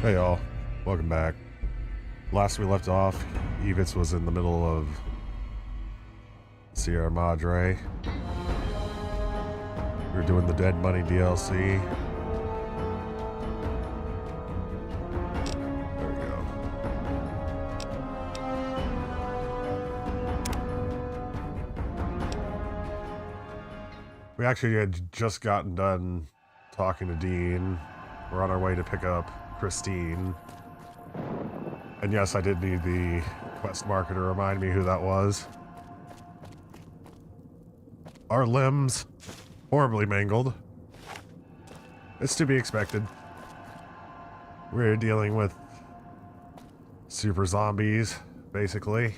Hey y'all, welcome back. Last we left off, Eivets was in the middle of Sierra Madre. We were doing the Dead Money DLC. There we go. We actually had just gotten done talking to Dean. We're on our way to pick up Christine. And yes, I did need the quest marker to remind me who that was. Our limbs, horribly mangled. It's to be expected. We're dealing with super zombies, basically.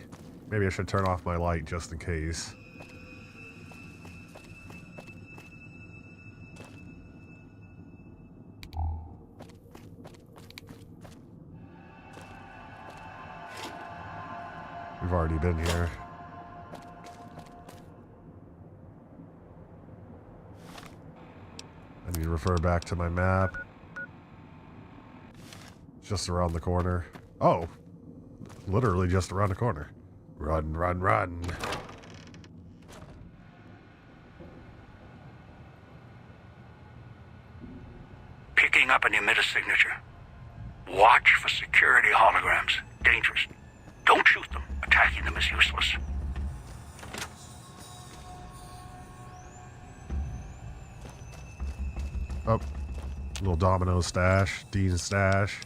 Maybe I should turn off my light just in case. We've already been here. I need to refer back to my map. Just around the corner. Oh! Literally just around the corner. Run, run, run! Picking up an emitter signature. Watch for security holograms. Dangerous. Don't shoot them. Attacking them is useless. Oh. Little Domino stash. Dean's stash.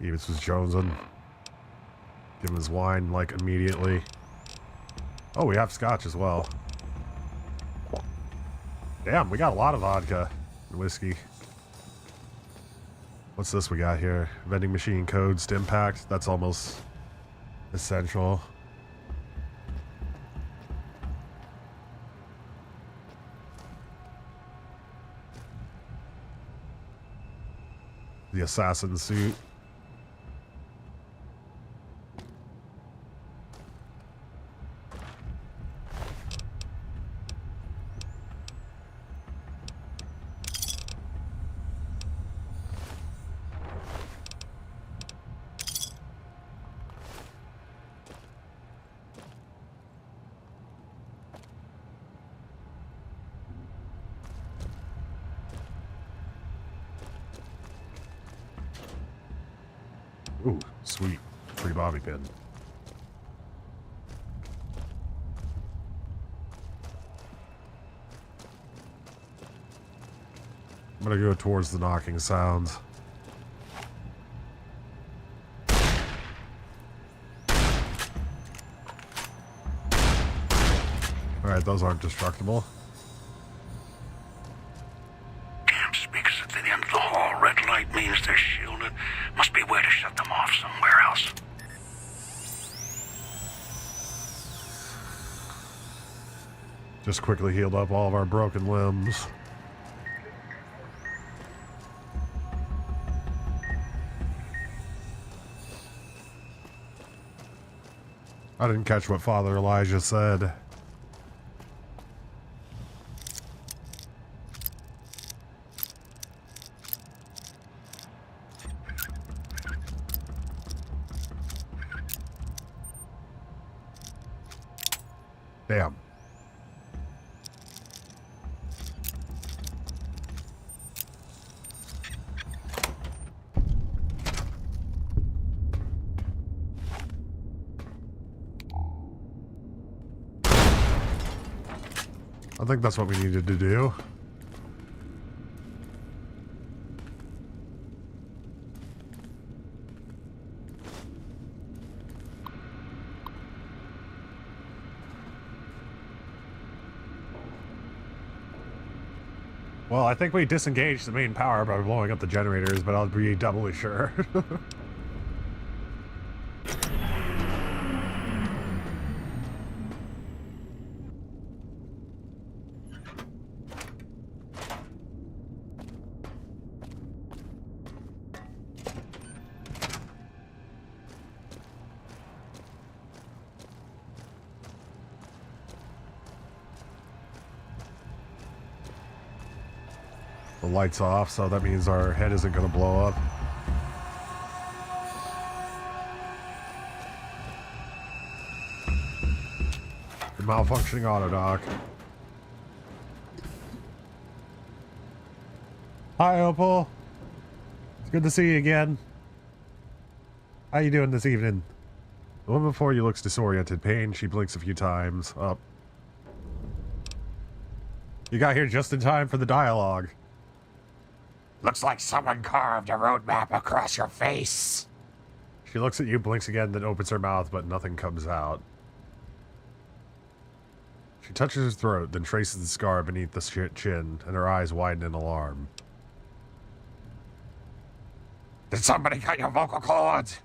Eivets was jonesing. Give him his wine, like, immediately. Oh, we have scotch as well. Damn, we got a lot of vodka and whiskey. What's this we got here? Vending machine code, stim pack. That's almost essential. The assassin suit. Ooh, sweet. Free bobby pin. I'm gonna go towards the knocking sounds. Alright, those aren't destructible. Chem speakers at the end of the hall. Red light means they're shielded. Must be a way to shut them off somewhere else. Just quickly healed up all of our broken limbs. I didn't catch what Father Elijah said. Damn. I think that's what we needed to do. Well, I think we disengaged the main power by blowing up the generators, but I'll be doubly sure. lights off, so that means our head isn't going to blow up. The malfunctioning autodock. Hi, Opal. It's good to see you again. How you doing this evening? The one before you looks disoriented. Pain, she blinks a few times. Up. You got here just in time for the dialogue. Looks like someone carved a roadmap across your face. She looks at you, blinks again, then opens her mouth, but nothing comes out. She touches her throat, then traces the scar beneath the chin, and her eyes widen in alarm. Did somebody cut your vocal cords?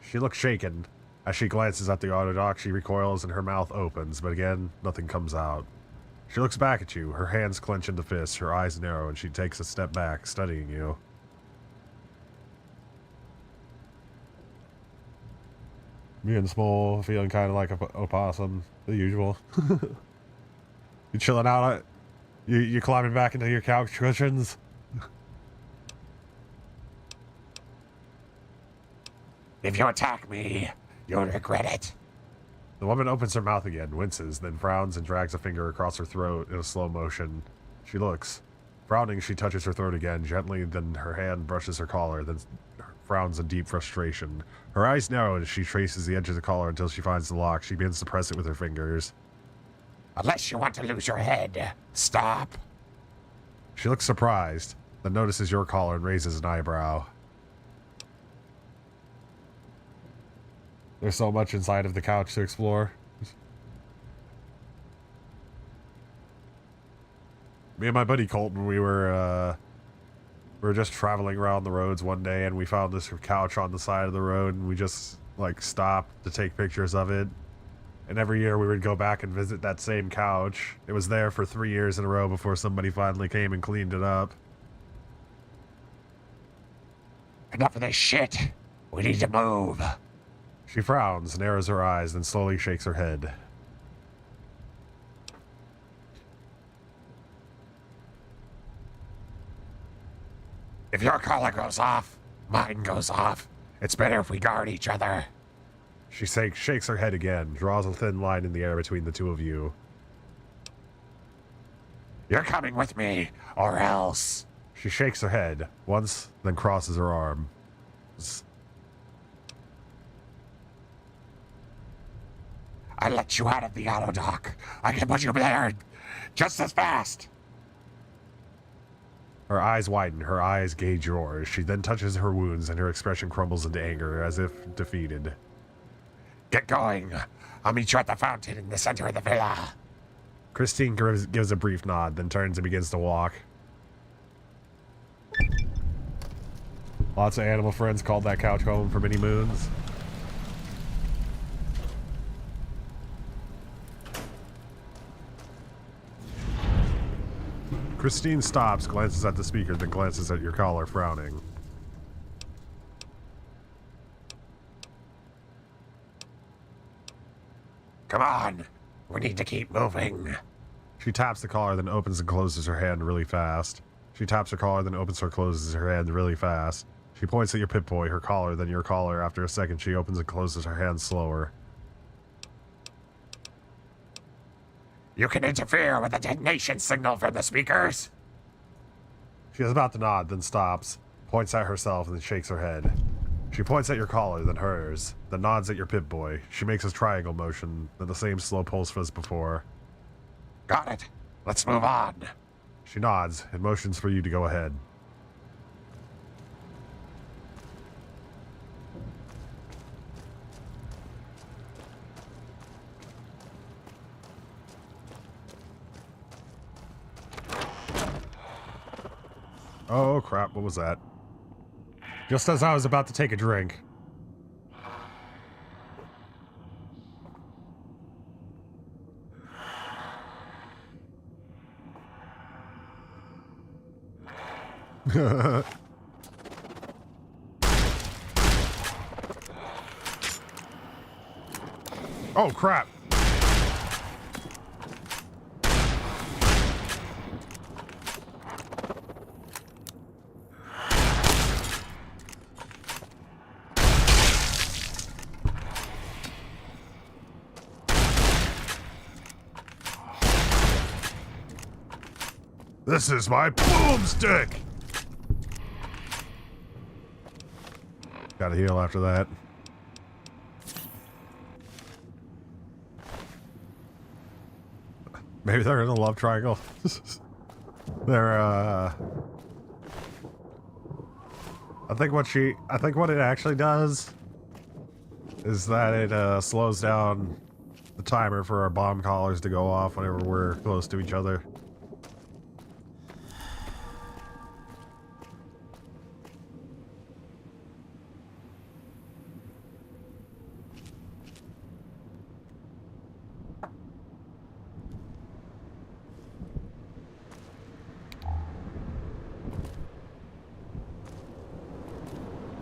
She looks shaken. As she glances at the autodock, she recoils and her mouth opens, but again, nothing comes out. She looks back at you, her hands clench into fists, her eyes narrow, and she takes a step back, studying you. Me and Small feeling kind of like a opossum, the usual. You chilling out? You climbing back into your couch cushions? If you attack me, you'll regret it. The woman opens her mouth again, winces, then frowns and drags a finger across her throat in a slow motion. She looks. Frowning, she touches her throat again, gently, then her hand brushes her collar, then frowns in deep frustration. Her eyes narrow as she traces the edge of the collar until she finds the lock. She begins to press it with her fingers. Unless you want to lose your head, stop. She looks surprised, then notices your collar and raises an eyebrow. There's so much inside of the couch to explore. Me and my buddy Colton, we were just traveling around the roads one day, and we found this couch on the side of the road, and we just like stopped to take pictures of it. And every year we would go back and visit that same couch. It was there for 3 years in a row before somebody finally came and cleaned it up. Enough of this shit. We need to move. She frowns, narrows her eyes, then slowly shakes her head. If your collar goes off, mine goes off. It's better if we guard each other. She shakes her head again, draws a thin line in the air between the two of you. You're coming with me, or else. She shakes her head, once, then crosses her arms. I let you out of the autodock. I can put you there just as fast. Her eyes widen, her eyes gauge yours. She then touches her wounds and her expression crumbles into anger, as if defeated. Get going. I'll meet you at the fountain in the center of the villa. Christine gives a brief nod, then turns and begins to walk. Lots of animal friends called that couch home for many moons. Christine stops, glances at the speaker, then glances at your collar, frowning. Come on. We need to keep moving. She taps the collar, then opens and closes her hand really fast. She taps her collar, then opens or closes her hand really fast. She points at your Pip-Boy, her collar, then your collar. After a second, she opens and closes her hand slower. You can interfere with the detonation signal from the speakers. She is about to nod, then stops, points at herself, and then shakes her head. She points at your collar, then hers, then nods at your Pip-Boy. She makes a triangle motion, then the same slow pulse as before. Got it. Let's move on. She nods and motions for you to go ahead. Oh crap, what was that? Just as I was about to take a drink. Oh crap. This is my boomstick! Gotta heal after that. Maybe they're in a love triangle. They're, I think what it actually does is that it, slows down the timer for our bomb collars to go off whenever we're close to each other.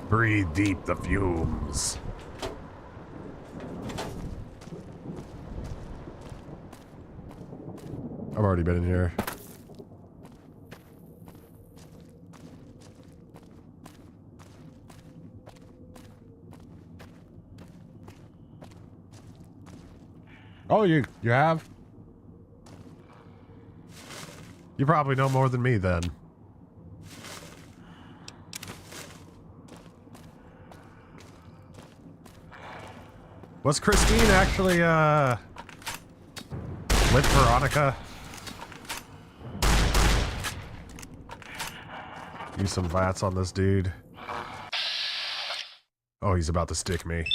Breathe deep the fumes. I've already been in here. Oh, you have? You probably know more than me then. Was Christine actually, with Veronica? Use some VATS on this dude. Oh, he's about to stick me.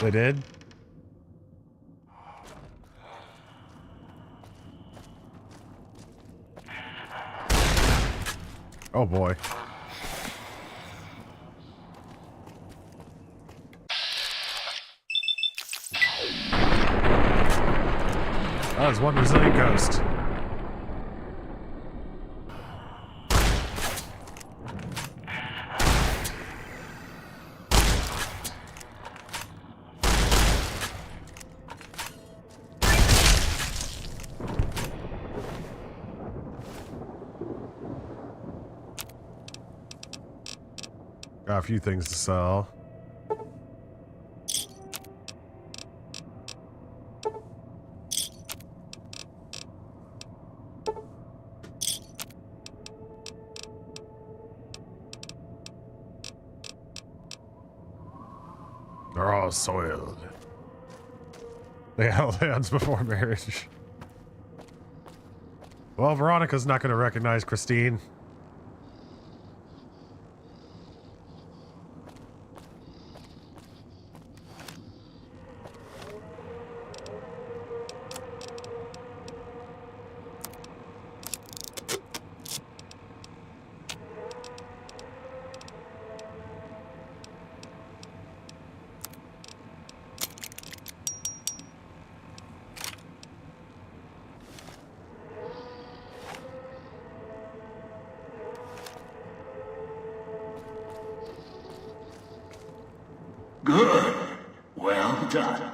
They did? Oh boy. That was one resilient ghost. Got a few things to sell. They're all soiled. They held hands before marriage. Well, Veronica's not going to recognize Christine. Good. Well done.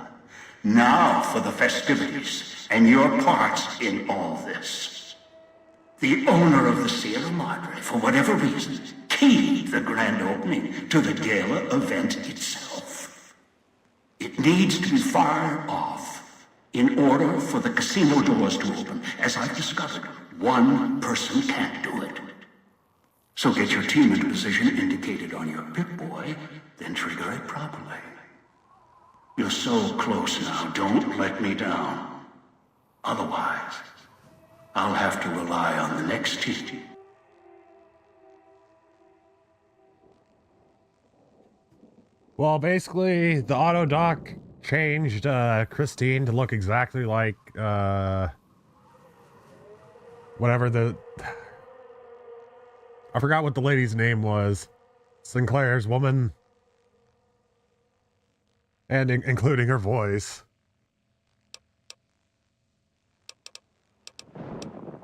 Now for the festivities and your parts in all this. The owner of the Sierra Madre, for whatever reason, keyed the grand opening to the gala event itself. It needs to be fired off in order for the casino doors to open. As I've discovered, one person can't do it. So get your team into position indicated on your Pip-Boy, then trigger it properly. You're so close now, don't let me down. Otherwise, I'll have to rely on the next team. Well, basically, the auto dock changed Christine to look exactly like whatever the... I forgot what the lady's name was. Sinclair's woman. And including her voice.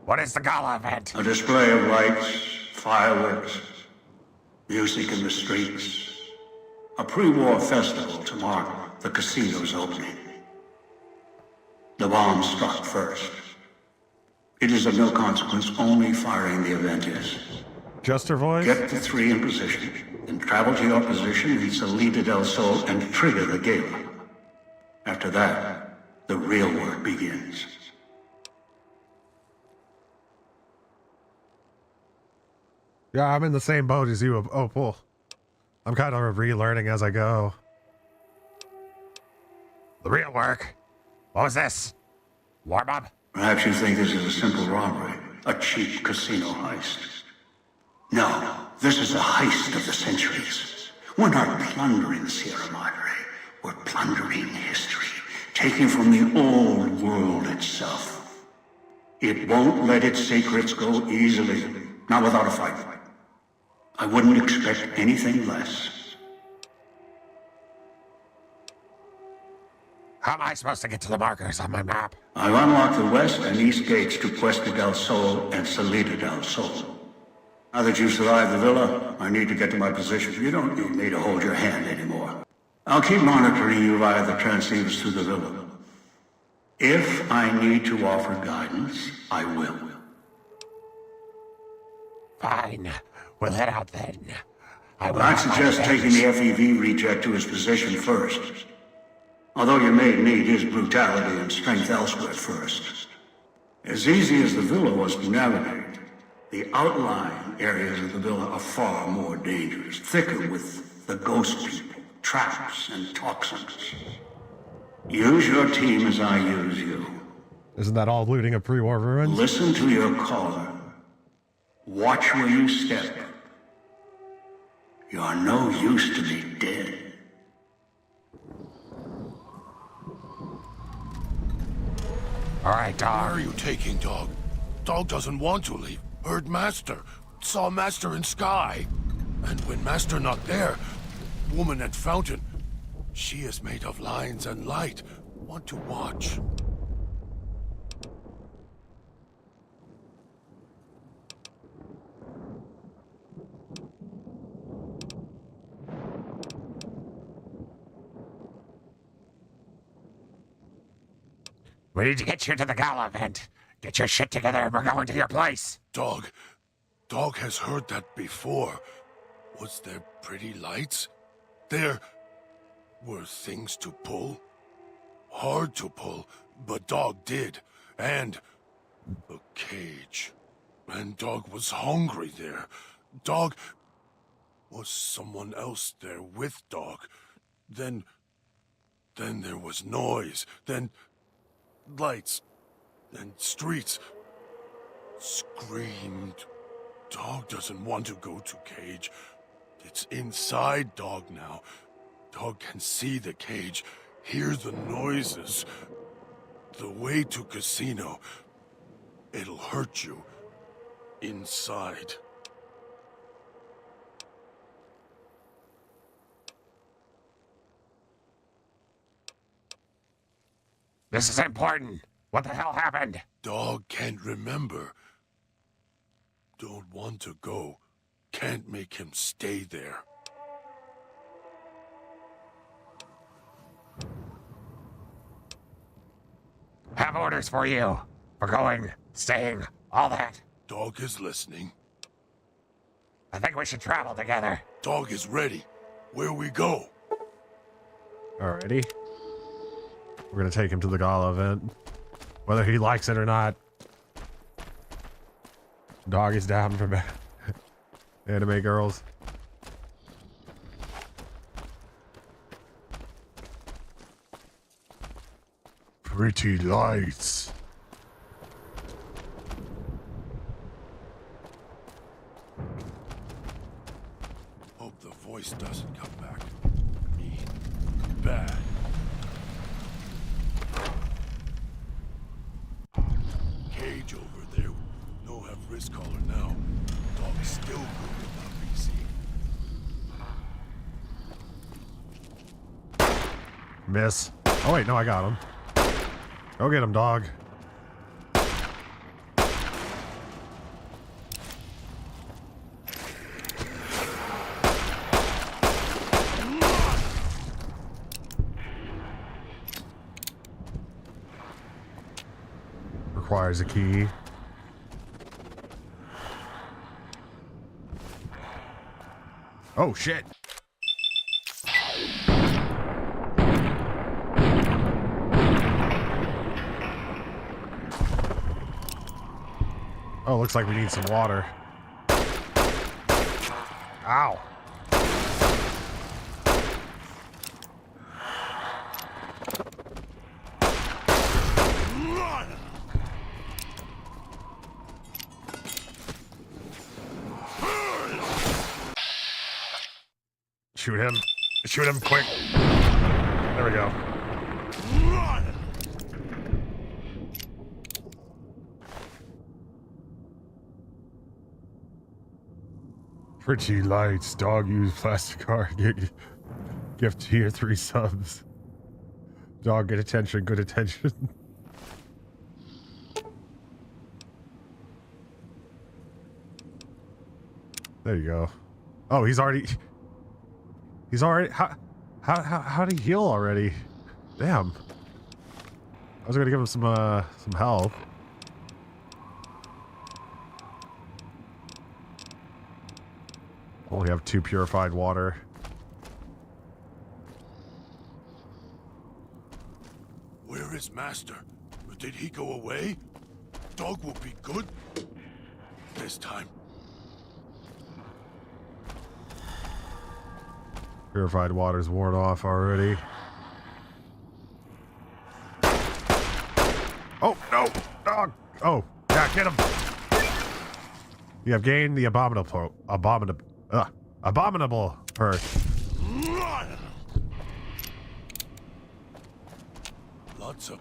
What is the gala event? A display of lights, fireworks, music in the streets. A pre-war festival to mark the casino's opening. The bomb struck first. It is of no consequence, only firing the event is. Just her voice? Get the three in position, then travel to your position in Salida del Sol and trigger the gala. After that, the real work begins. Yeah, I'm in the same boat as you. Oh, cool. I'm kind of relearning as I go. The real work. What was this? Warm up? Perhaps you think this is a simple robbery, a cheap casino heist. No, this is a heist of the centuries. We're not plundering Sierra Madre. We're plundering history, taking from the old world itself. It won't let its secrets go easily, not without a fight. I wouldn't expect anything less. How am I supposed to get to the markers on my map? I've unlocked the west and east gates to Puesta del Sol and Salida del Sol. Now that you've survived the villa, I need to get to my position. You don't need me to hold your hand anymore. I'll keep monitoring you via the transceivers through the villa. If I need to offer guidance, I will. Fine. We'll head out then. I'd suggest taking the FEV reject to his position first. Although you may need his brutality and strength elsewhere first. As easy as the villa was to navigate, the outlying areas of the villa are far more dangerous, thicker with the ghost people, traps, and toxins. Use your team as I use you. Isn't that all looting of pre-war ruins? Listen to your caller. Watch where you step. You're no use to me dead. All right, dog. Where are you taking, dog? Dog doesn't want to leave. Heard Master. Saw Master in sky. And when Master not there, woman at fountain. She is made of lines and light. Want to watch. We need to get you to the gala event. Get your shit together and we're going to your place. Dog has heard that before. Was there pretty lights? There were things to pull? Hard to pull, but Dog did. And a cage. And Dog was hungry there. Dog was someone else there with Dog. Then there was noise. Then lights and streets. Screamed. Dog doesn't want to go to cage. It's inside Dog now. Dog can see the cage, hear the noises. The way to casino. It'll hurt you. Inside. This is important. What the hell happened? Dog can't remember. Don't want to go. Can't make him stay there. Have orders for you. For going, staying, all that. Dog is listening. I think we should travel together. Dog is ready. Where we go? Alrighty. We're gonna take him to the gala event. Whether he likes it or not. Dog is down for anime girls. Pretty lights. Hope the voice doesn't come back. Mean. Bad. Cage over there. No have wrist collar now. Dog's still good without being seen. Miss. Oh wait, no, I got him. Go get him, dog. Requires a key. Oh, shit. Oh, looks like we need some water. Ow. Shoot him. Shoot him quick. There we go. Pretty lights. Dog use plastic car. Gift tier 3 subs. Dog, get attention. Good attention. There you go. Oh, he's already... How'd he heal already? Damn. I was gonna give him some health. Only have 2 purified water. Where is Master? Did he go away? Dog will be good this time. Purified water's worn off already. Oh, no! Dog! Oh, yeah, get him! You have gained the abominable perk. Lots of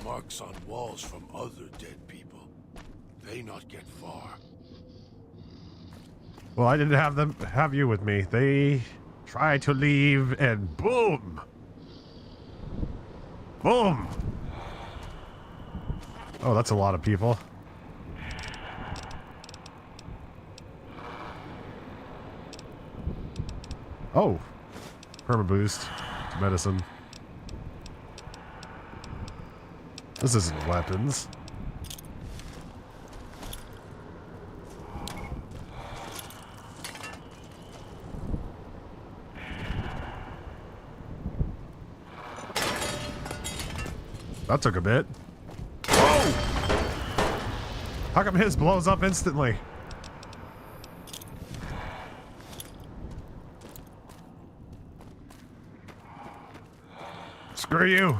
marks on walls from other dead people. They not get far. Well, I didn't have you with me. They tried to leave and boom! Boom! Oh, that's a lot of people. Oh! Perma boost to medicine. This isn't weapons. That took a bit. Whoa! How come his blows up instantly? Screw you!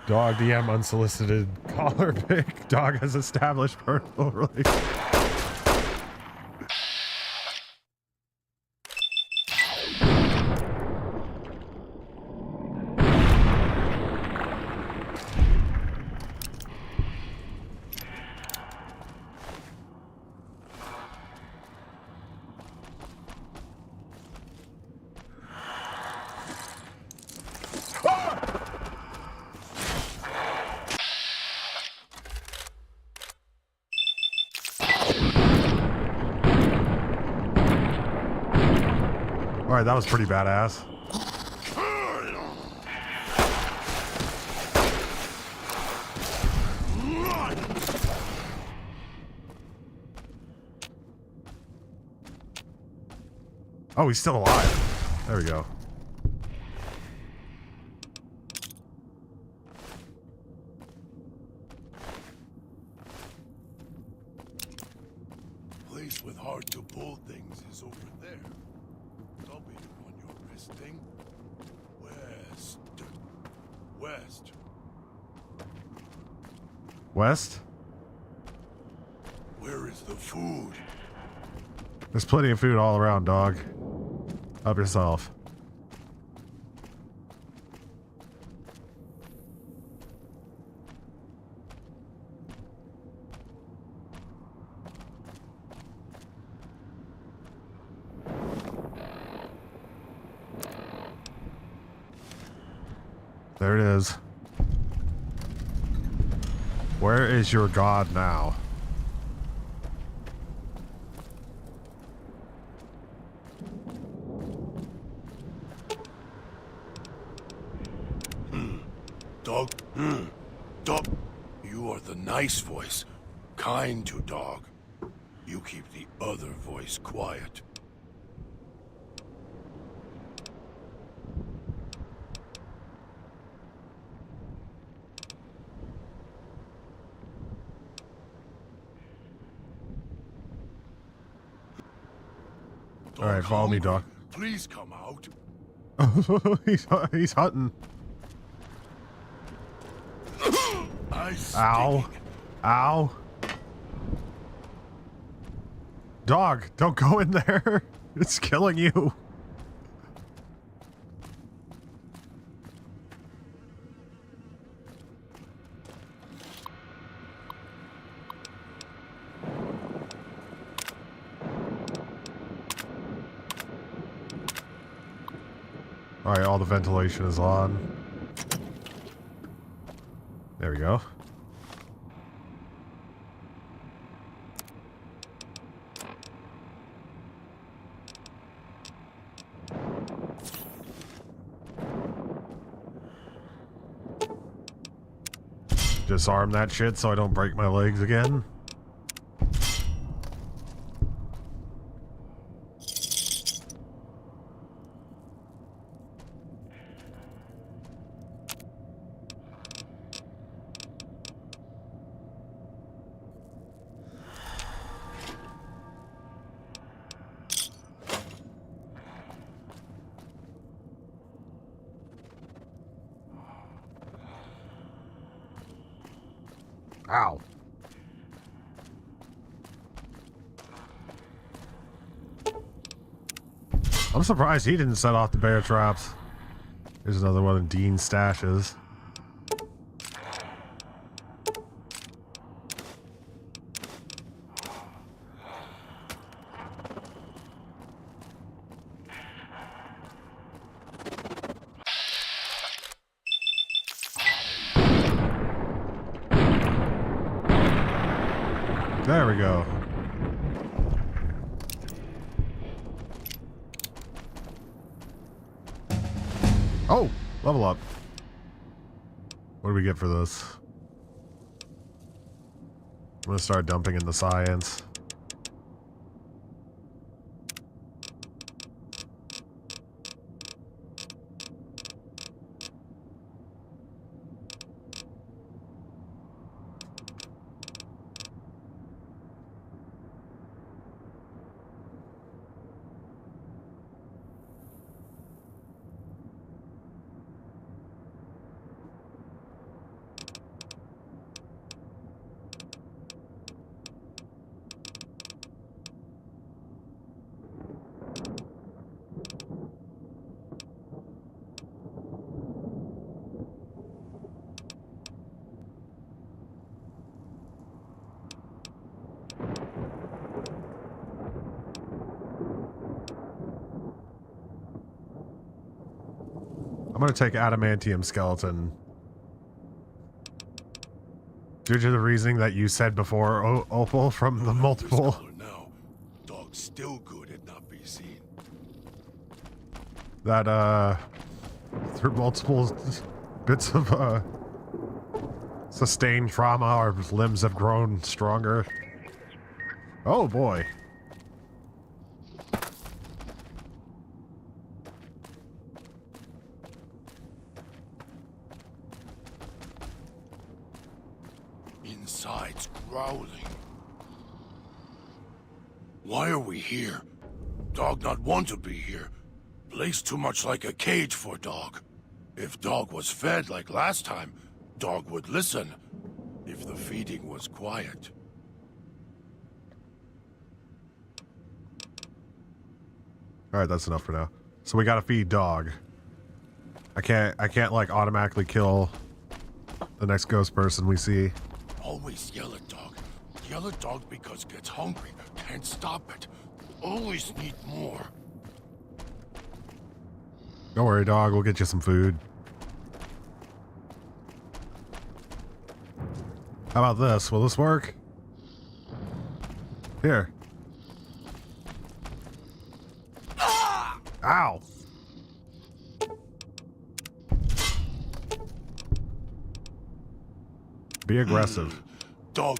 Dog DM unsolicited collar pick. Dog has established personal relations. Alright, that was pretty badass. Oh, he's still alive. There we go. Place with hard to pull things is over there. W on your wristing. West. West. West? Where is the food? There's plenty of food all around, dog. Help yourself. There it is. Where is your god now? You are the nice voice, kind to dog. You keep the other voice quiet. All right, follow me, dog. Please come out. he's hunting. Ow. Ow. Dog, don't go in there. It's killing you. All right, all the ventilation is on. There we go. Disarm that shit so I don't break my legs again. Ow. I'm surprised he didn't set off the bear traps. Here's another one of Dean's stashes. There we go. Oh, level up. What do we get for this? I'm gonna start dumping in the science. I'm gonna take adamantium skeleton. Due to the reasoning that you said before, Opal, from the multiple. Now, dog's still good at not be seen. That, through multiple bits of, sustained trauma, our limbs have grown stronger. Oh boy. Inside's growling. Why are we here? Dog not want to be here. Place too much like a cage for dog. If dog was fed like last time, dog would listen. If the feeding was quiet. Alright, that's enough for now. So we gotta feed dog. I can't like automatically kill the next ghost person we see. Always yell at dog. Yell at dog because gets hungry. Can't stop it. Always need more. Don't worry, dog. We'll get you some food. How about this? Will this work? Here. Ow! Be aggressive. Dog.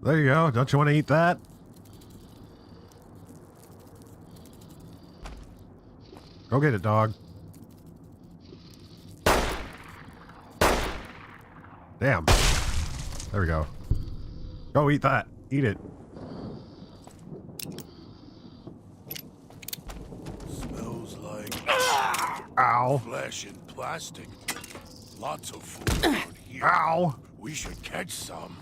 There you go. Don't you want to eat that? Go get it, dog. Damn. There we go. Go eat that. Eat it. Smells like Ow. flesh and plastic. Lots of food around here. Ow. We should catch some.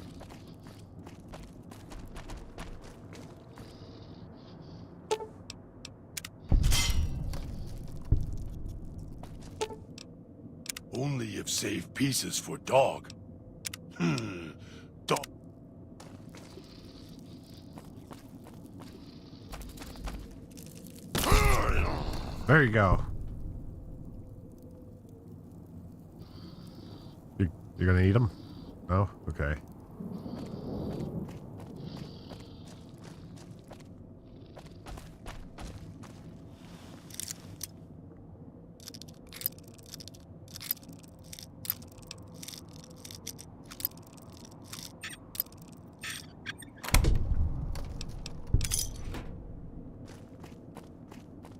Only if saved pieces for dog. Dog. There you go. You gonna eat them? No? Okay.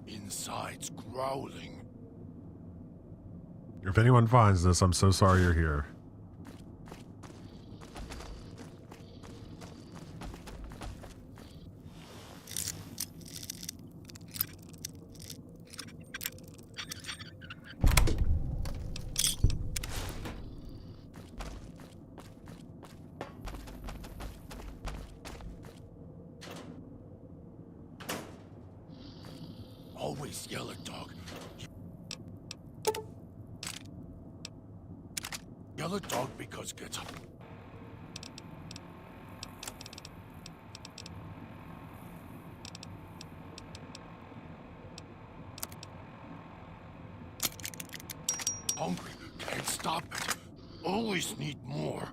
Inside's growling. If anyone finds this, I'm so sorry you're here. Always yell at dog. Yell at dog because gets up. Hungry, can't stop it. Always need more.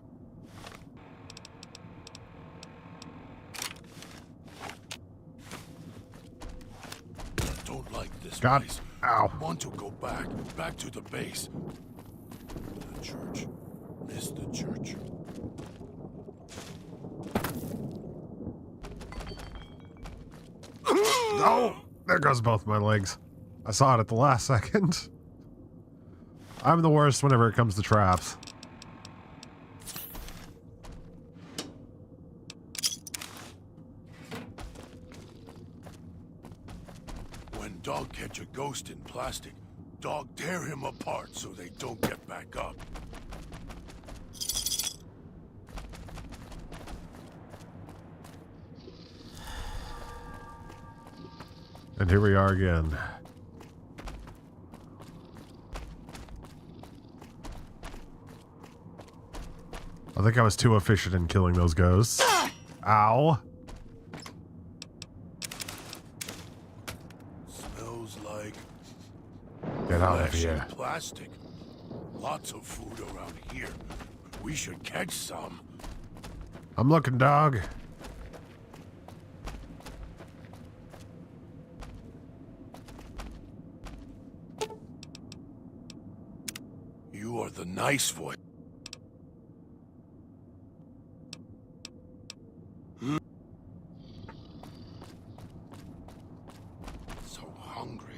Don't like this God. place. Ow. Want to go back to the base. The church. Miss the church. No! There goes both my legs. I saw it at the last second. I'm the worst whenever it comes to traps. When dog catch a ghost in plastic, dog tear him apart so they don't get back up. And here we are again. I think I was too efficient in killing those ghosts. Ow. Smells like Get out of flesh here. and plastic. Lots of food around here. We should catch some. I'm looking, dog. You are the nice voice. So hungry.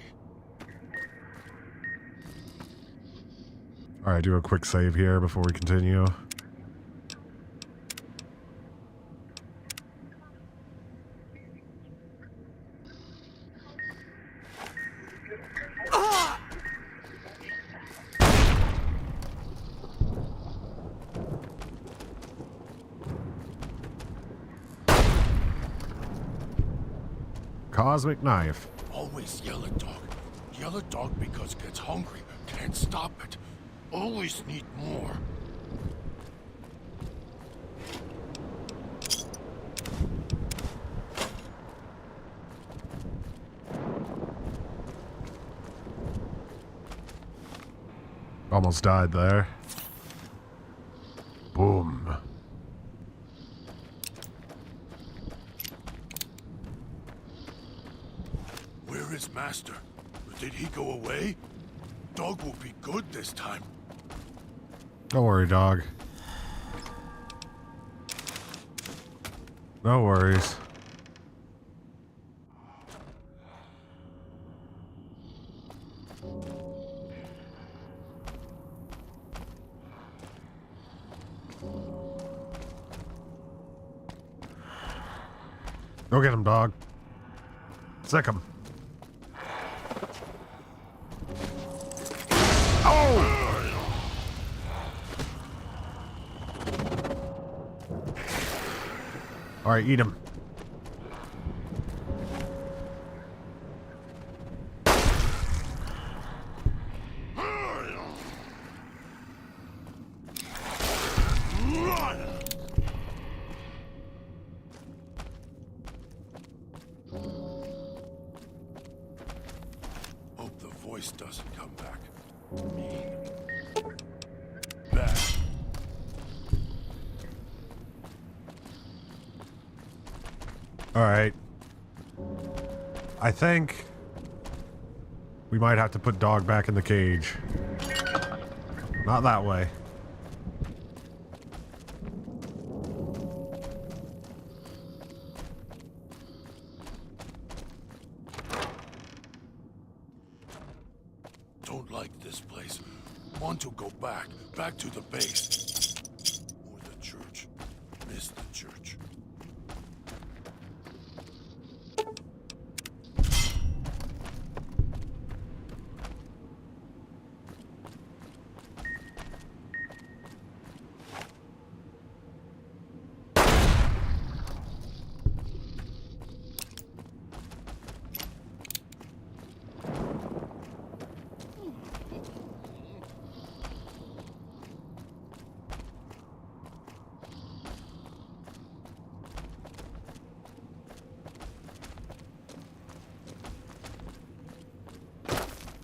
Alright, do a quick save here before we continue. Cosmic knife. Always yell at dog. Yell at dog because gets hungry. Can't stop it. Always need more. Almost died there. Boom. Where is master? Did he go away? Dog will be good this time. Don't worry, dog. No worries. Go get him, dog. Sick him. Oh! All right, eat him. Hope the voice doesn't come back. Mean. Bad. All right. I think we might have to put dog back in the cage. Not that way. Don't like this place. Want to go back. Back to the base. Or the church. Miss the church.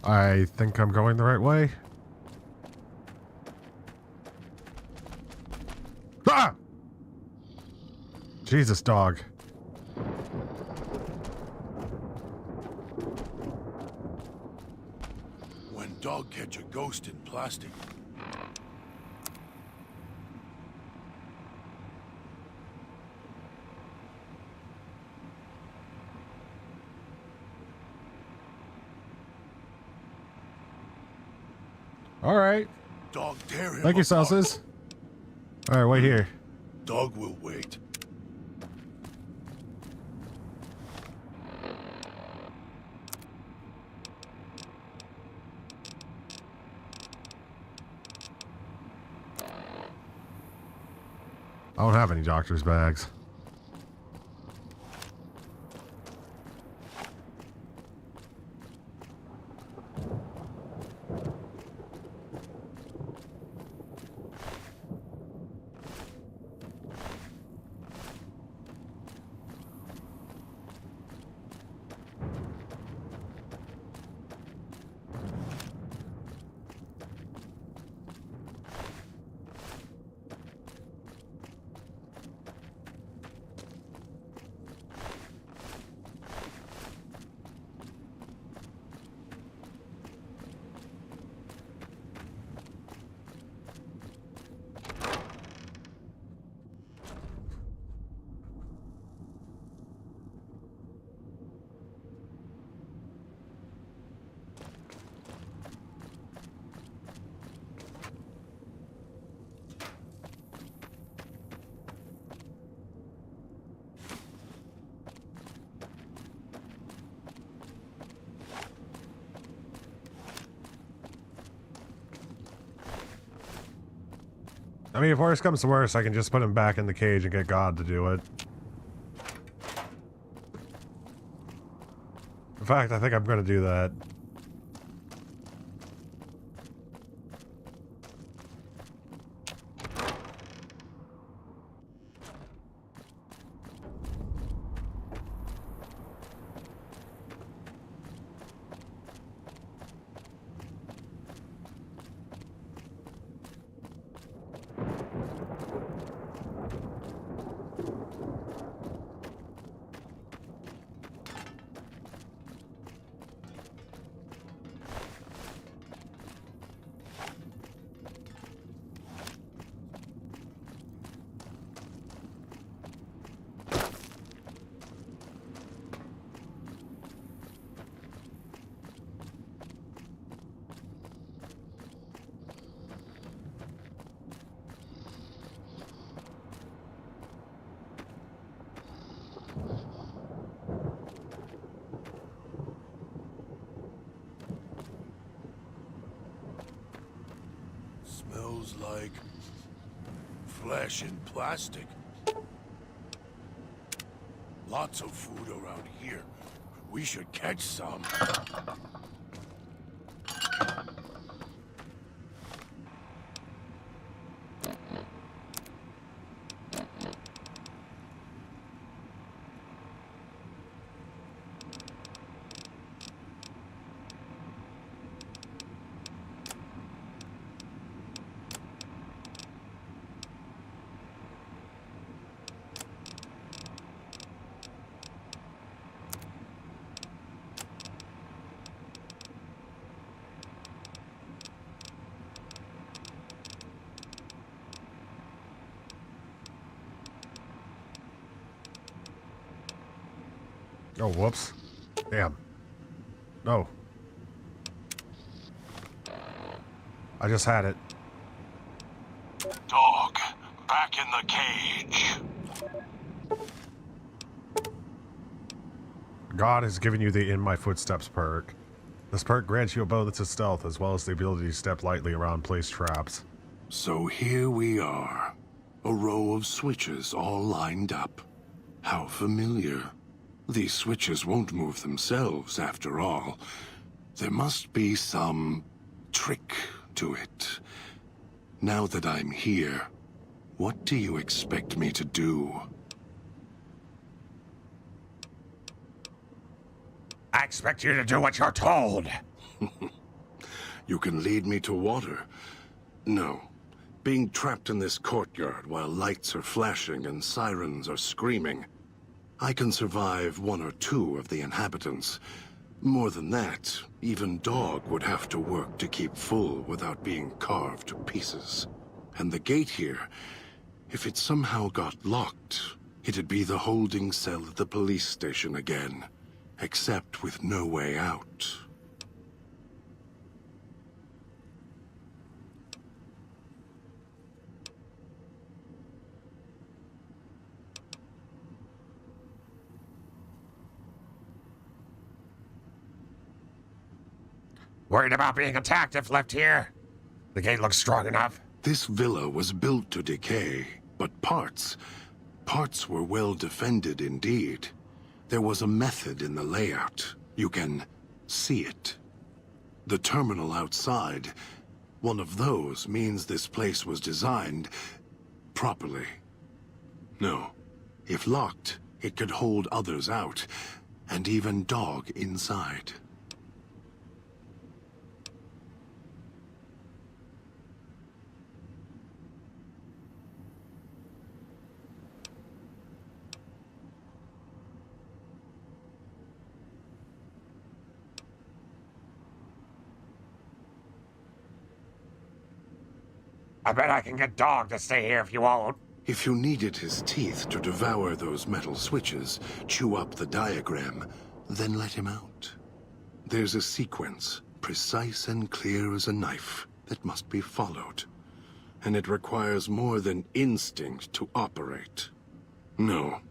I think I'm going the right way. Ah! Jesus, dog. When dog catch a ghost in plastic. All right. Dog tear him Thank you, apart. sauces. All right, wait here. Dog will wait. I don't have any doctor's bags. I mean, if worse comes to worse, I can just put him back in the cage and get God to do it. In fact, I think I'm going to do that. Smells like flesh in plastic. Lots of food around here. We should catch some. Oh, whoops. Damn. No. I just had it. Dog, back in the cage. God has given you the In My Footsteps perk. This perk grants you a bonus to stealth as well as the ability to step lightly around placed traps. So here we are. A row of switches all lined up. How familiar. These switches won't move themselves, after all. There must be some trick to it. Now that I'm here, what do you expect me to do? I expect you to do what you're told. You can lead me to water. No. Being trapped in this courtyard while lights are flashing and sirens are screaming. I can survive one or two of the inhabitants. More than that, even Dog would have to work to keep full without being carved to pieces. And the gate here, if it somehow got locked, it'd be the holding cell at the police station again, except with no way out. Worried about being attacked if left here? The gate looks strong enough. This villa was built to decay, but parts were well defended indeed. There was a method in the layout. You can see it. The terminal outside, one of those means this place was designed properly. No, if locked, it could hold others out, and even Dog inside. I bet I can get Dog to stay here if you won't. If you needed his teeth to devour those metal switches, chew up the diagram, then let him out. There's a sequence, precise and clear as a knife, that must be followed. And it requires more than instinct to operate. No,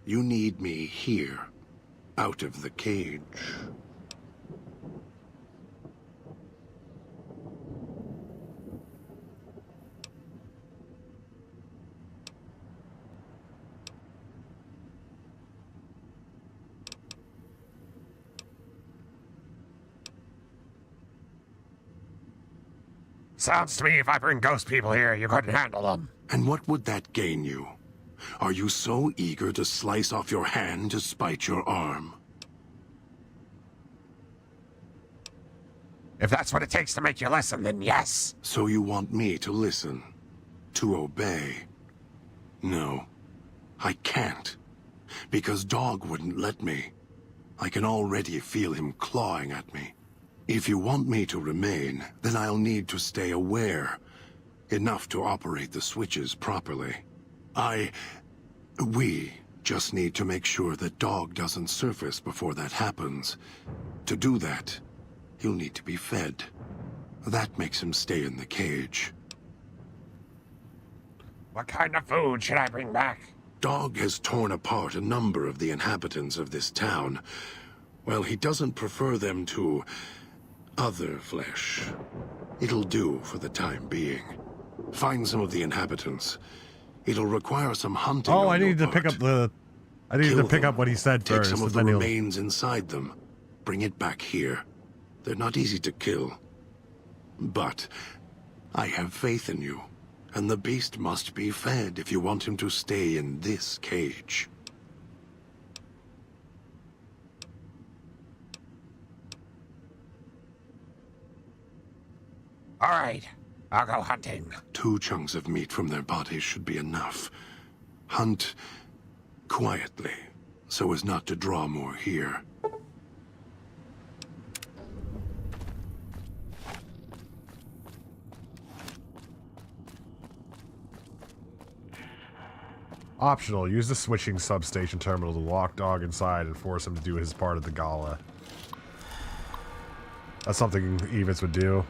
you need me here, out of the cage. Sounds to me if I bring ghost people here, you couldn't handle them. And what would that gain you? Are you so eager to slice off your hand to spite your arm? If that's what it takes to make you listen, then yes. So you want me to listen? To obey? No, I can't. Because Dog wouldn't let me. I can already feel him clawing at me. If you want me to remain, then I'll need to stay aware. Enough to operate the switches properly. We just need to make sure that Dog doesn't surface before that happens. To do that, he'll need to be fed. That makes him stay in the cage. What kind of food should I bring back? Dog has torn apart a number of the inhabitants of this town. Well, he doesn't prefer them to other flesh. It'll do for the time being. Find some of the inhabitants. It'll require some hunting. Oh, on I your need to pick part. up the... I need Kill to pick them. up what he said Take first. some of and the then he'll- remains inside them. Bring it back here. They're not easy to kill. But I have faith in you. And the beast must be fed if you want him to stay in this cage. All right, I'll go hunting. 2 chunks of meat from their bodies should be enough. Hunt quietly, so as not to draw more here. Optional. Use the switching substation terminal to lock Dog inside and force him to do his part of the gala. That's something Eivets would do.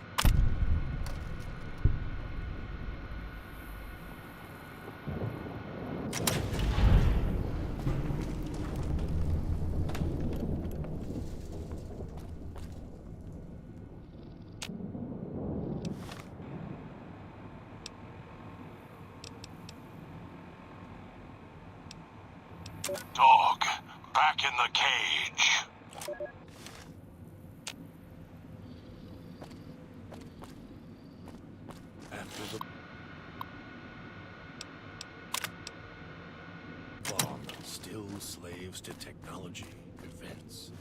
Dog, back in the cage. After the bomb, still slaves to technology. Events.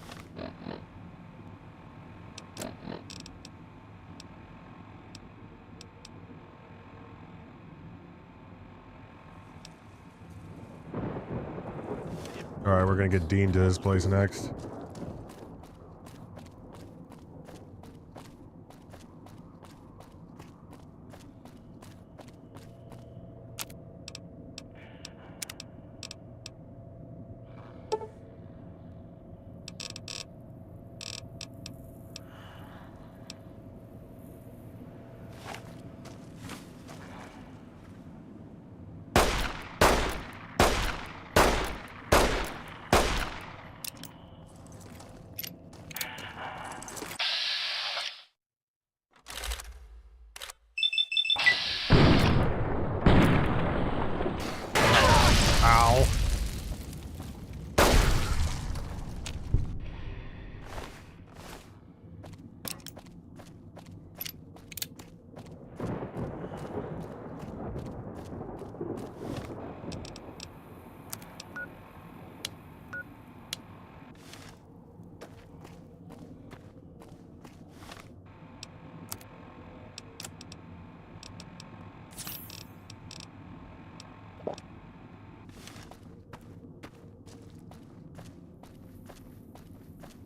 Alright, we're gonna get Dean to his place next. Ow.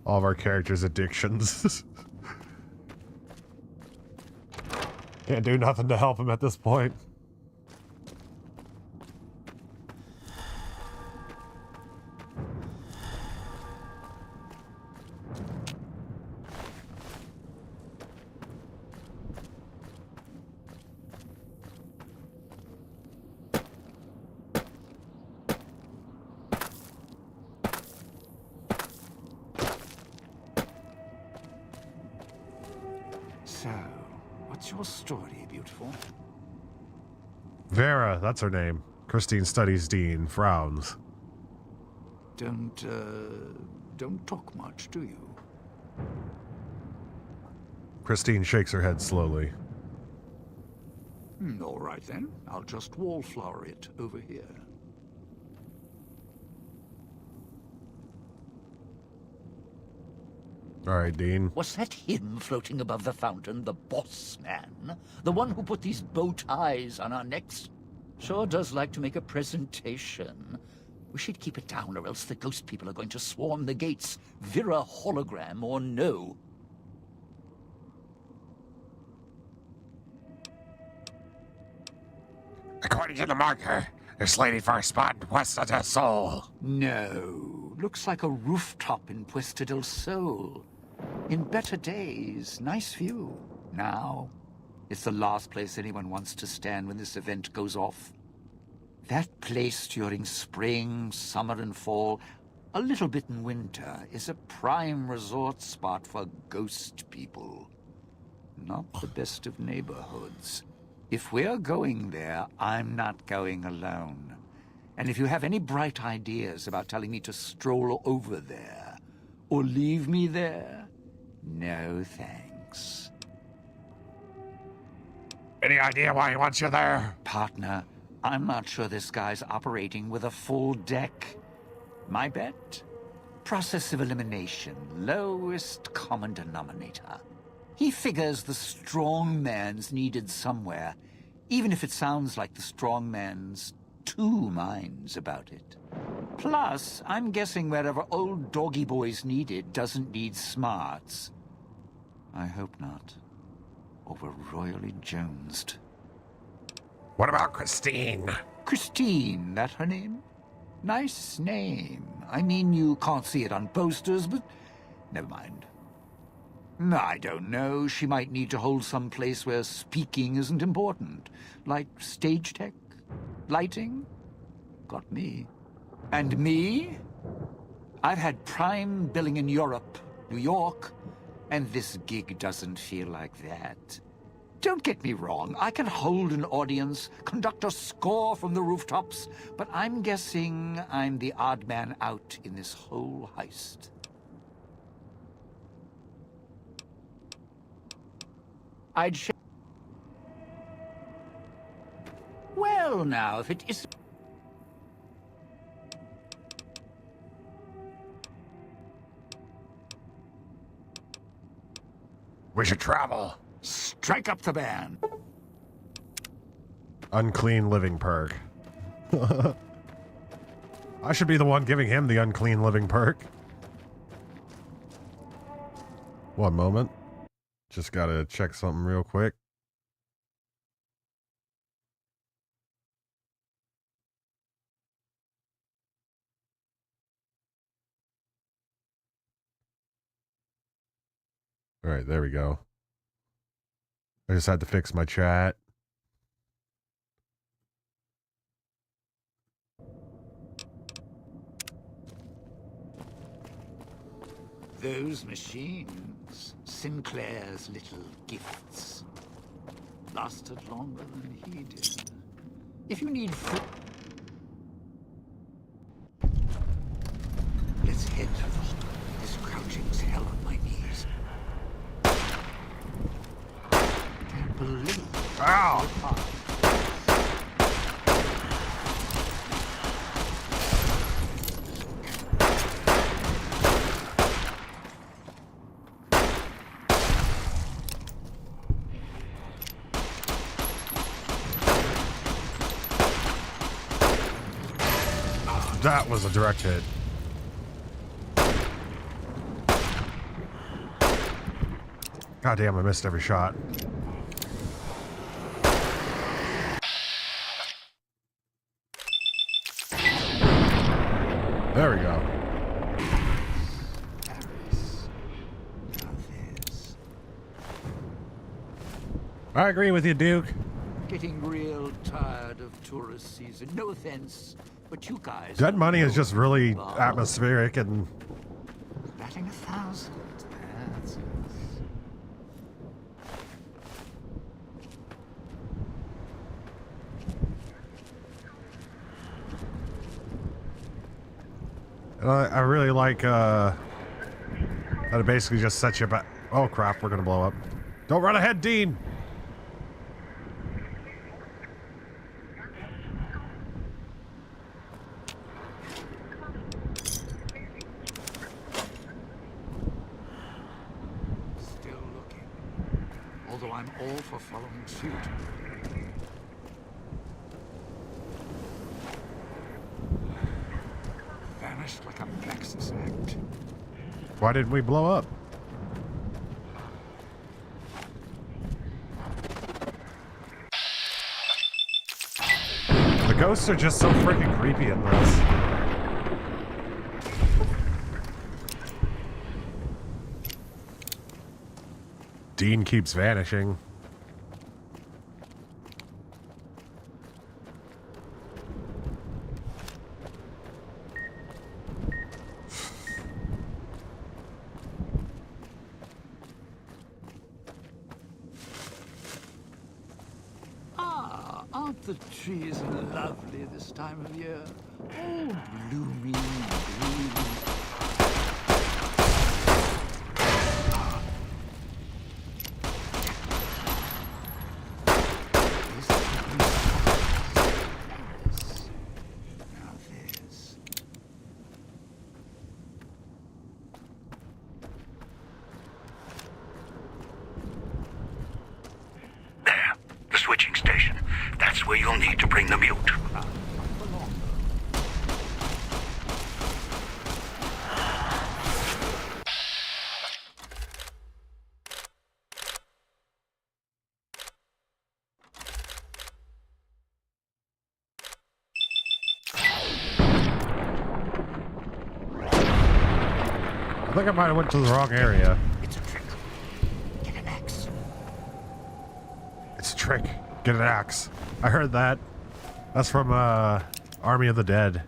All of our characters' addictions. Can't do nothing to help him at this point. So, what's your story, beautiful? Vera, that's her name. Christine studies Dean, frowns. Don't talk much, do you? Christine shakes her head slowly. All right then, I'll just wallflower it over here. Alright, Dean. Was that him floating above the fountain, the boss man? The one who put these bow ties on our necks? Sure does like to make a presentation. We should keep it down, or else the ghost people are going to swarm the gates, Vera hologram or no. According to the marker, this lady first spawned west of the soul. No, looks like a rooftop in Puesta del Sol. In better days, nice view. Now, it's the last place anyone wants to stand when this event goes off. That place during spring, summer and fall, a little bit in winter, is a prime resort spot for ghost people. Not the best of neighborhoods. If we're going there, I'm not going alone. And if you have any bright ideas about telling me to stroll over there, or leave me there, no thanks. Any idea why he wants you there? Partner, I'm not sure this guy's operating with a full deck. My bet? Process of elimination, lowest common denominator. He figures the strong man's needed somewhere, even if it sounds like the strong man's two minds about it. Plus, I'm guessing wherever old doggy boy's needed doesn't need smarts. I hope not. Or we're royally jonesed. What about Christine? Christine, that her name? Nice name. I mean, you can't see it on posters, but never mind. I don't know. She might need to hold some place where speaking isn't important. Like stage tech? Lighting? Got me. And me? I've had prime billing in Europe, New York, and this gig doesn't feel like that. Don't get me wrong, I can hold an audience, conduct a score from the rooftops, but I'm guessing I'm the odd man out in this whole heist. Well, now, if it is... We should travel. Strike up the band. Unclean living perk. I should be the one giving him the unclean living perk. One moment. Just gotta check something real quick. All right, there we go. I just had to fix my chat. Those machines, Sinclair's little gifts, lasted longer than he did. If you need food... Let's head to the hall. This crouching's hell on my knees. Can't believe... Ow! That was a direct hit. God damn, I missed every shot. There we go. I agree with you, Duke. Getting real tired of tourist season. No offense, but you guys... Dead Money is just really atmospheric and... Batting 1,000. That's... I really like, that it basically just sets you back. Oh crap, we're gonna blow up. Don't run ahead, Dean! Still looking. Although I'm all for following suit. Vanished like a Maxis act. Why didn't we blow up? The ghosts are just so freaking creepy in this. Dean keeps vanishing. the trees are lovely this time of year. All blooming green. Now this. There, the switching station. That's where you'll need to bring the mute. I think I might have went to the wrong area. It's a trick. Get an axe. It's a trick. Get an axe. I heard that. That's from Army of the Dead.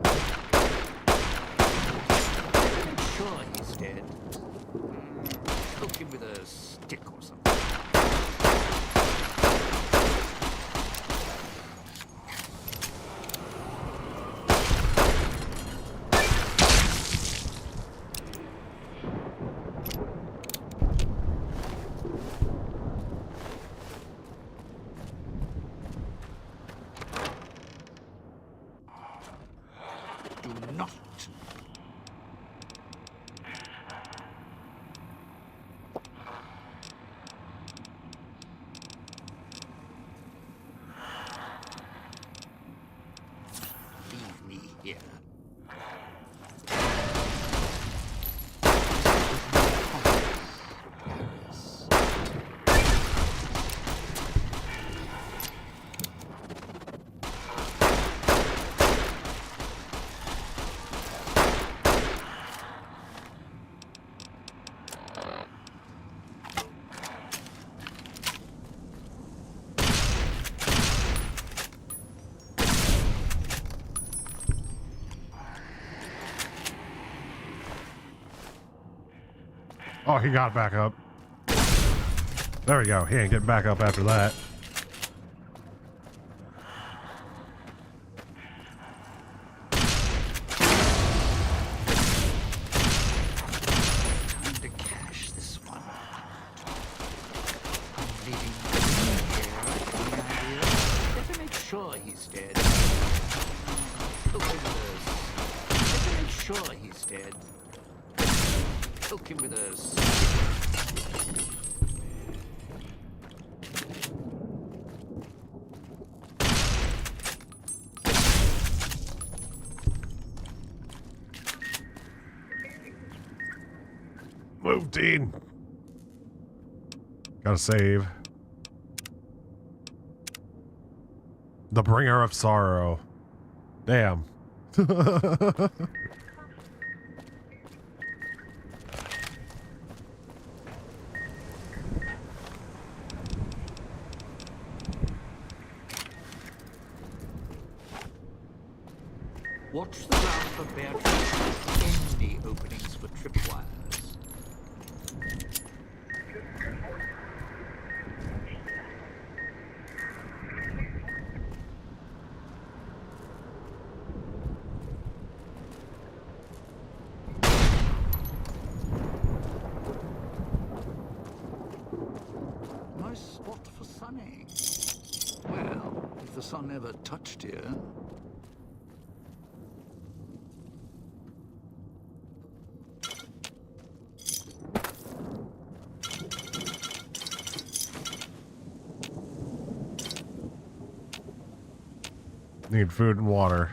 I'm sure he's dead. Poke him with a stick or something. Do not. Leave me here. Oh, he got back up. There we go. He ain't getting back up after that. Time to cash this one. I'm leaving him here. Any idea? Better make sure he's dead. Look at this. Better make sure he's dead. Poke him with a stick. Move, Dean. Gotta save. The bringer of sorrow. Damn. Watch the ground for bear traps and any openings for tripwires. Nice spot for sunning. Well, if the sun ever touched here. Need food and water.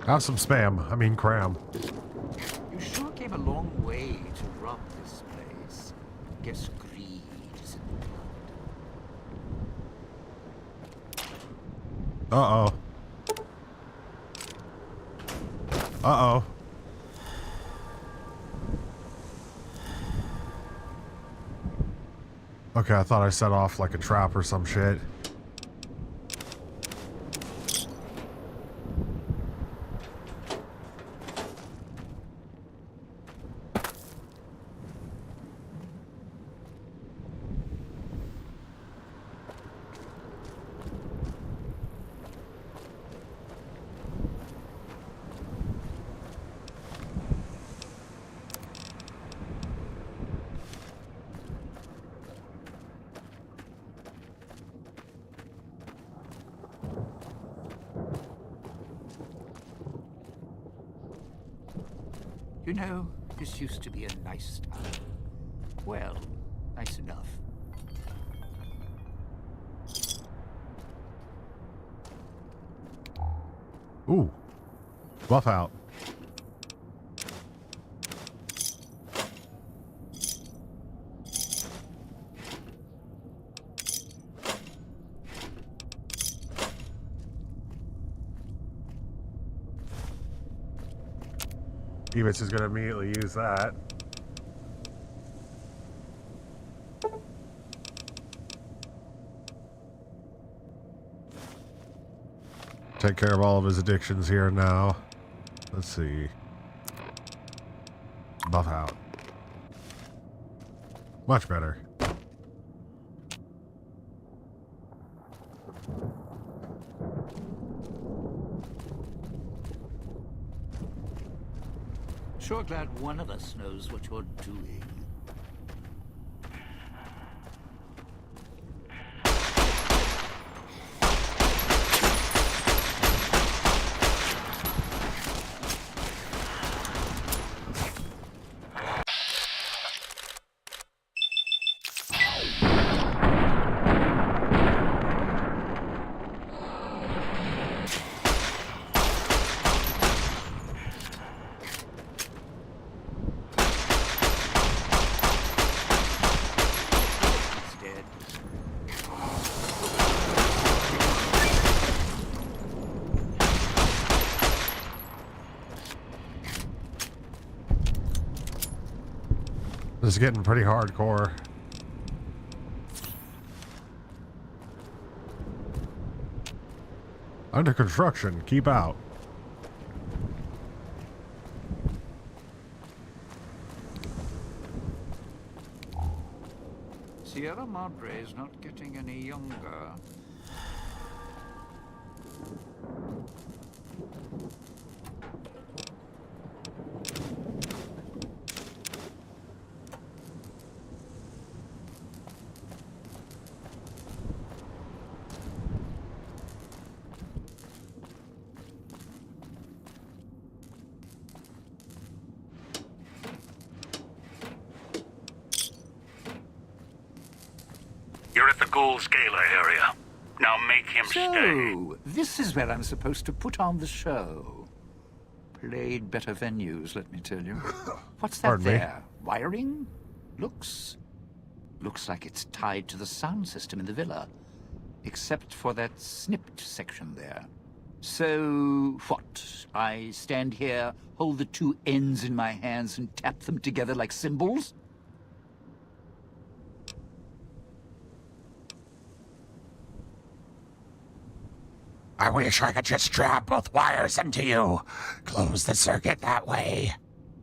Have some spam. I mean cram. You sure came a long way to rob this place. Guess greed is in the blood. Uh-oh. Uh-oh. Okay, I thought I set off like a trap or some shit. You know, this used to be a nice town. Well, nice enough. Ooh. Buff out. Eivets is going to immediately use that. Take care of all of his addictions here now. Let's see. Buff out. Much better. Sure glad one of us knows what you're doing. This is getting pretty hardcore. Under construction. Keep out. Sierra Madre is not getting any younger. You're at the Ghoul Scalar area. Now make him stay. So, this is where I'm supposed to put on the show. Played better venues, let me tell you. What's that Pardon me? there? Wiring? Looks like it's tied to the sound system in the villa. Except for that snipped section there. So, what? I stand here, hold the two ends in my hands and tap them together like cymbals? I wish I could just drop both wires into you. Close the circuit that way.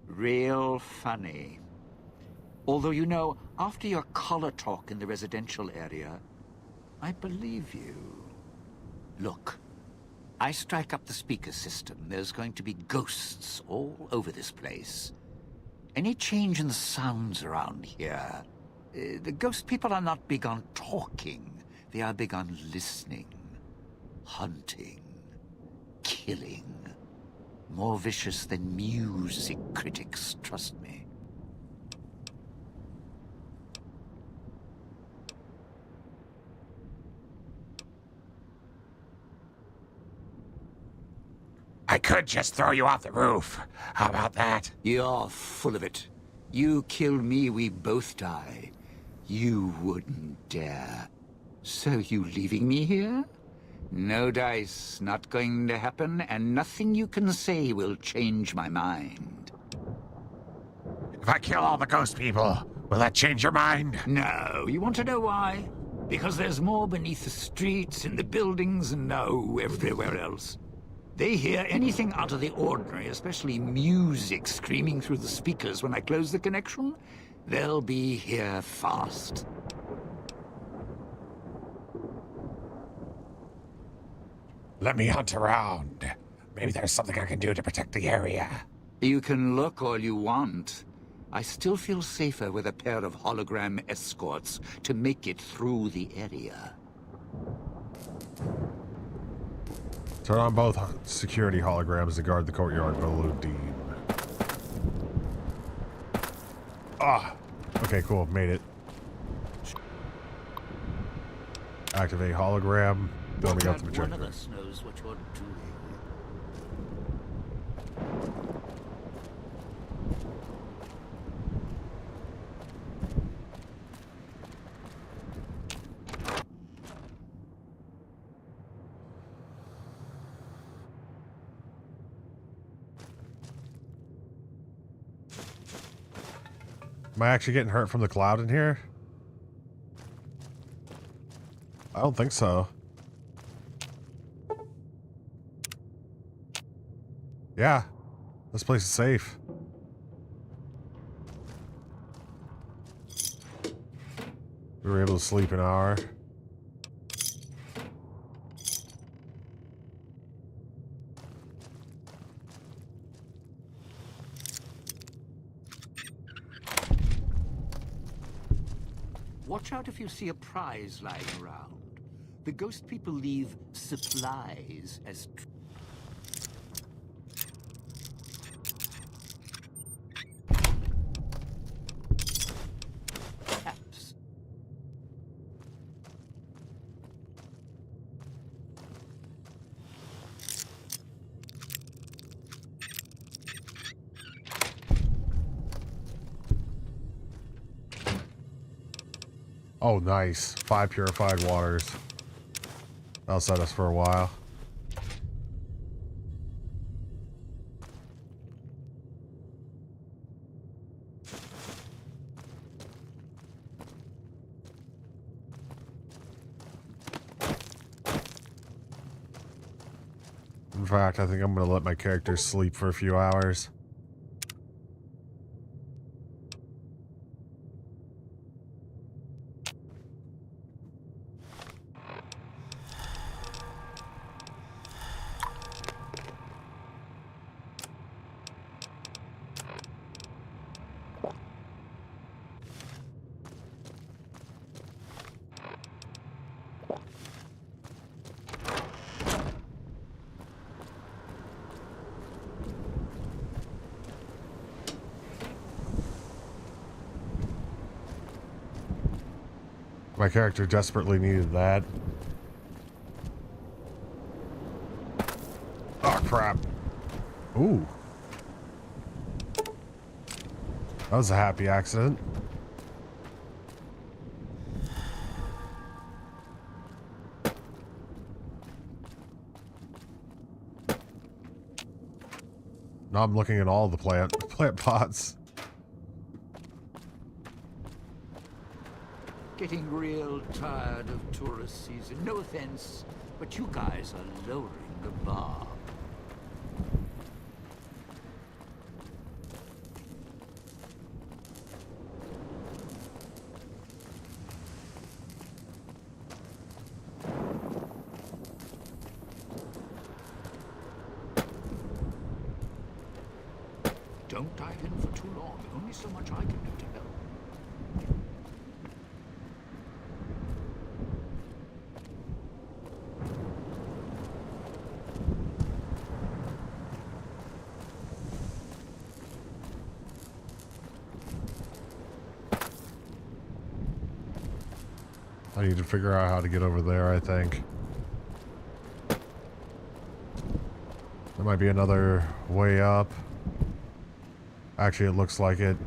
Real funny. Although, you know, after your color talk in the residential area, I believe you. Look, I strike up the speaker system. There's going to be ghosts all over this place. Any change in the sounds around here? The ghost people are not big on talking. They are big on listening. Hunting. Killing. More vicious than music critics, trust me. I could just throw you off the roof. How about that? You're full of it. You kill me, we both die. You wouldn't dare. So you leaving me here? No dice, not going to happen, and nothing you can say will change my mind. If I kill all the ghost people, will that change your mind? No, you want to know why? Because there's more beneath the streets, in the buildings, and no, everywhere else. They hear anything out of the ordinary, especially music screaming through the speakers when I close the connection. They'll be here fast. Let me hunt around. Maybe there's something I can do to protect the area. You can look all you want. I still feel safer with a pair of hologram escorts to make it through the area. Turn on both security holograms to guard the courtyard below Dean. Ah! Okay, cool. Made it. Activate hologram. Building up the One of material. us knows what you're doing. Am I actually getting hurt from the cloud in here? I don't think so. Yeah. This place is safe. We were able to sleep an hour. Watch out if you see a prize lying around. The ghost people leave supplies as traps. Oh, nice. 5 purified waters. That'll set us for a while. In fact, I think I'm going to let my character sleep for a few hours. My character desperately needed that. Oh, crap. Ooh. That was a happy accident. Now I'm looking at all the plant pots. Getting real tired of tourist season. No offense, but you guys are lowering the bar. Don't dive in for too long. Only so much I can do to help. I need to figure out how to get over there, I think. There might be another way up. Actually, it looks like it.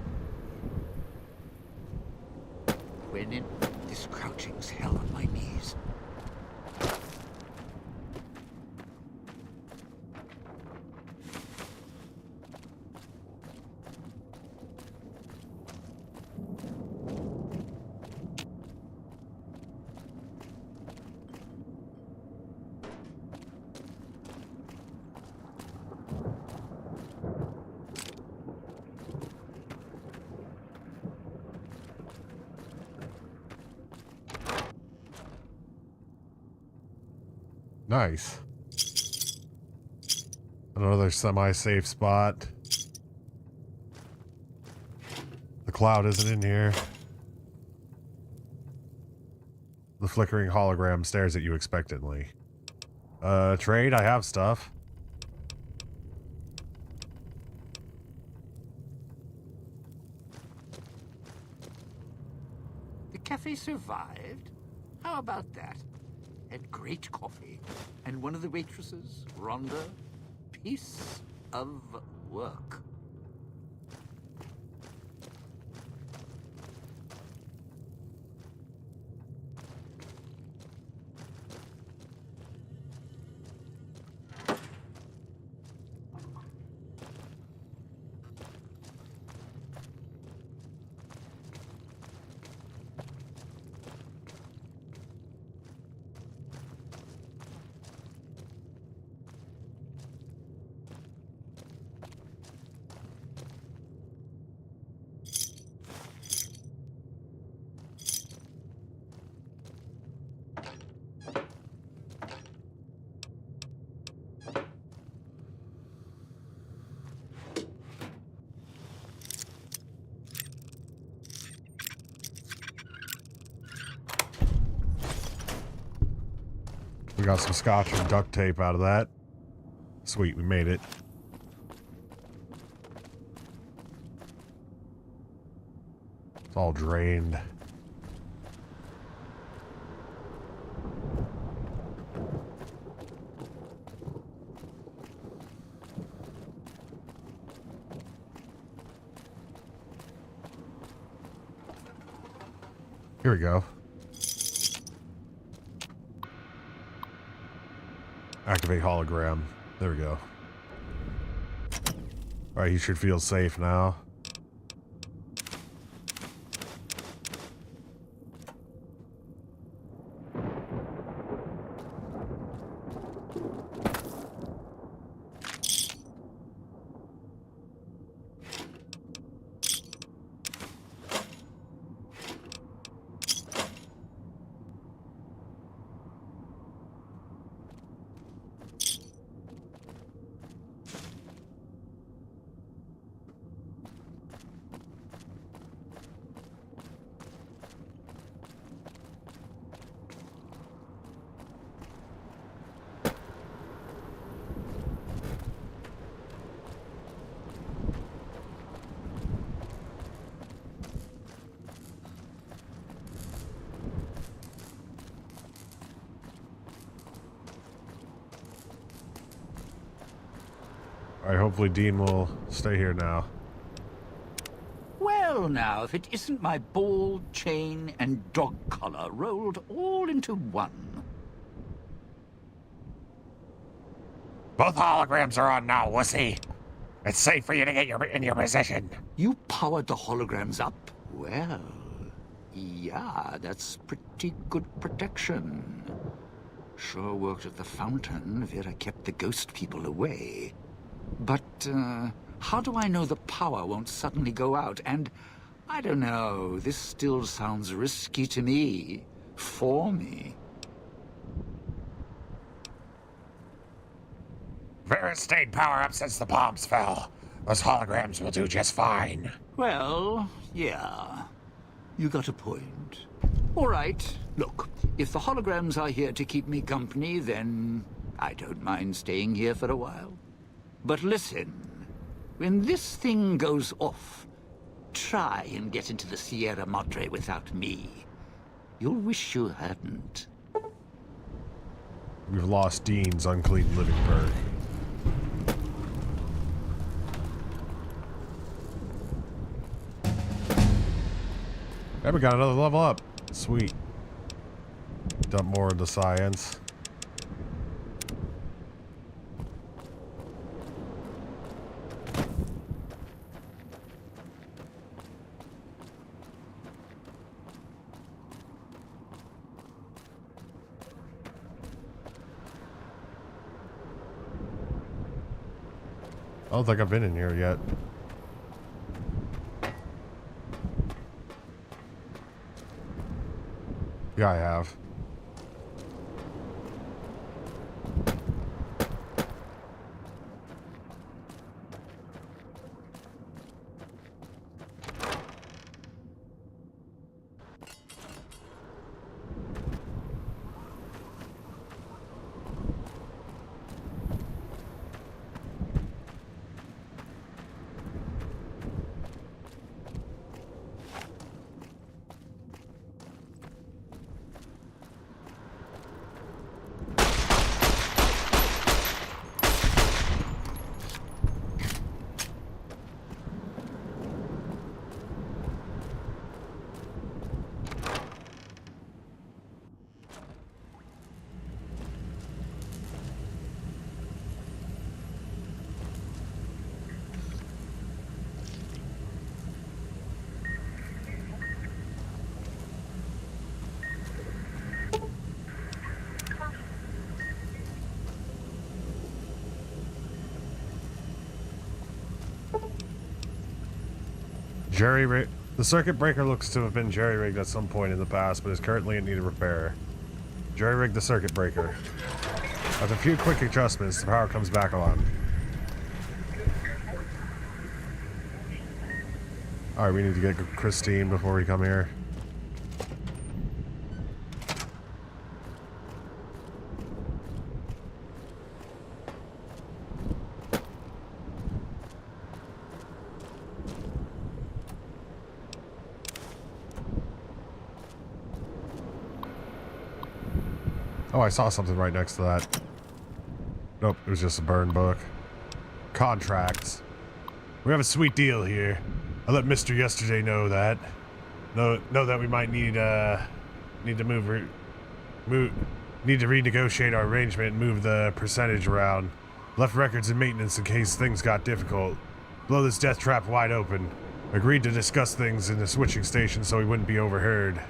When in this crouching's hell on my knees. Nice. Another semi-safe spot. The cloud isn't in here. The flickering hologram stares at you expectantly. Trade? I have stuff. they survived? How about that? And great coffee. And one of the waitresses, Rhonda, piece of work. We got some scotch and duct tape out of that. Sweet, we made it. It's all drained. Here we go. Activate hologram. There we go. Alright, he should feel safe now. Alright, hopefully Dean will stay here now. Well, now, if it isn't my ball, chain, and dog collar rolled all into one. Both holograms are on now, wussy. It's safe for you to get in your position. You powered the holograms up? Well, yeah, that's pretty good protection. Sure worked at the fountain. Vera kept the ghost people away. But, how do I know the power won't suddenly go out? And, I don't know, this still sounds risky to me. For me. Vera's stayed power up since the bombs fell. Those holograms will do just fine. Well, yeah. You got a point. All right. Look, if the holograms are here to keep me company, then I don't mind staying here for a while. But listen, when this thing goes off, try and get into the Sierra Madre without me. You'll wish you hadn't. We've lost Dean's unclean living bird. And we got another level up. Sweet. Dump more into science. I don't think I've been in here yet. Yeah, I have. The circuit breaker looks to have been jerry-rigged at some point in the past, but is currently in need of repair. Jerry-rig the circuit breaker. With a few quick adjustments, the power comes back on. Alright, we need to get Christine before we come here. Oh, I saw something right next to that. Nope, it was just a burn book. Contracts. We have a sweet deal here. I let Mr. Yesterday know that. Know that we might need to renegotiate our arrangement and move the percentage around. Left records and maintenance in case things got difficult. Blow this death trap wide open. Agreed to discuss things in the switching station so we wouldn't be overheard.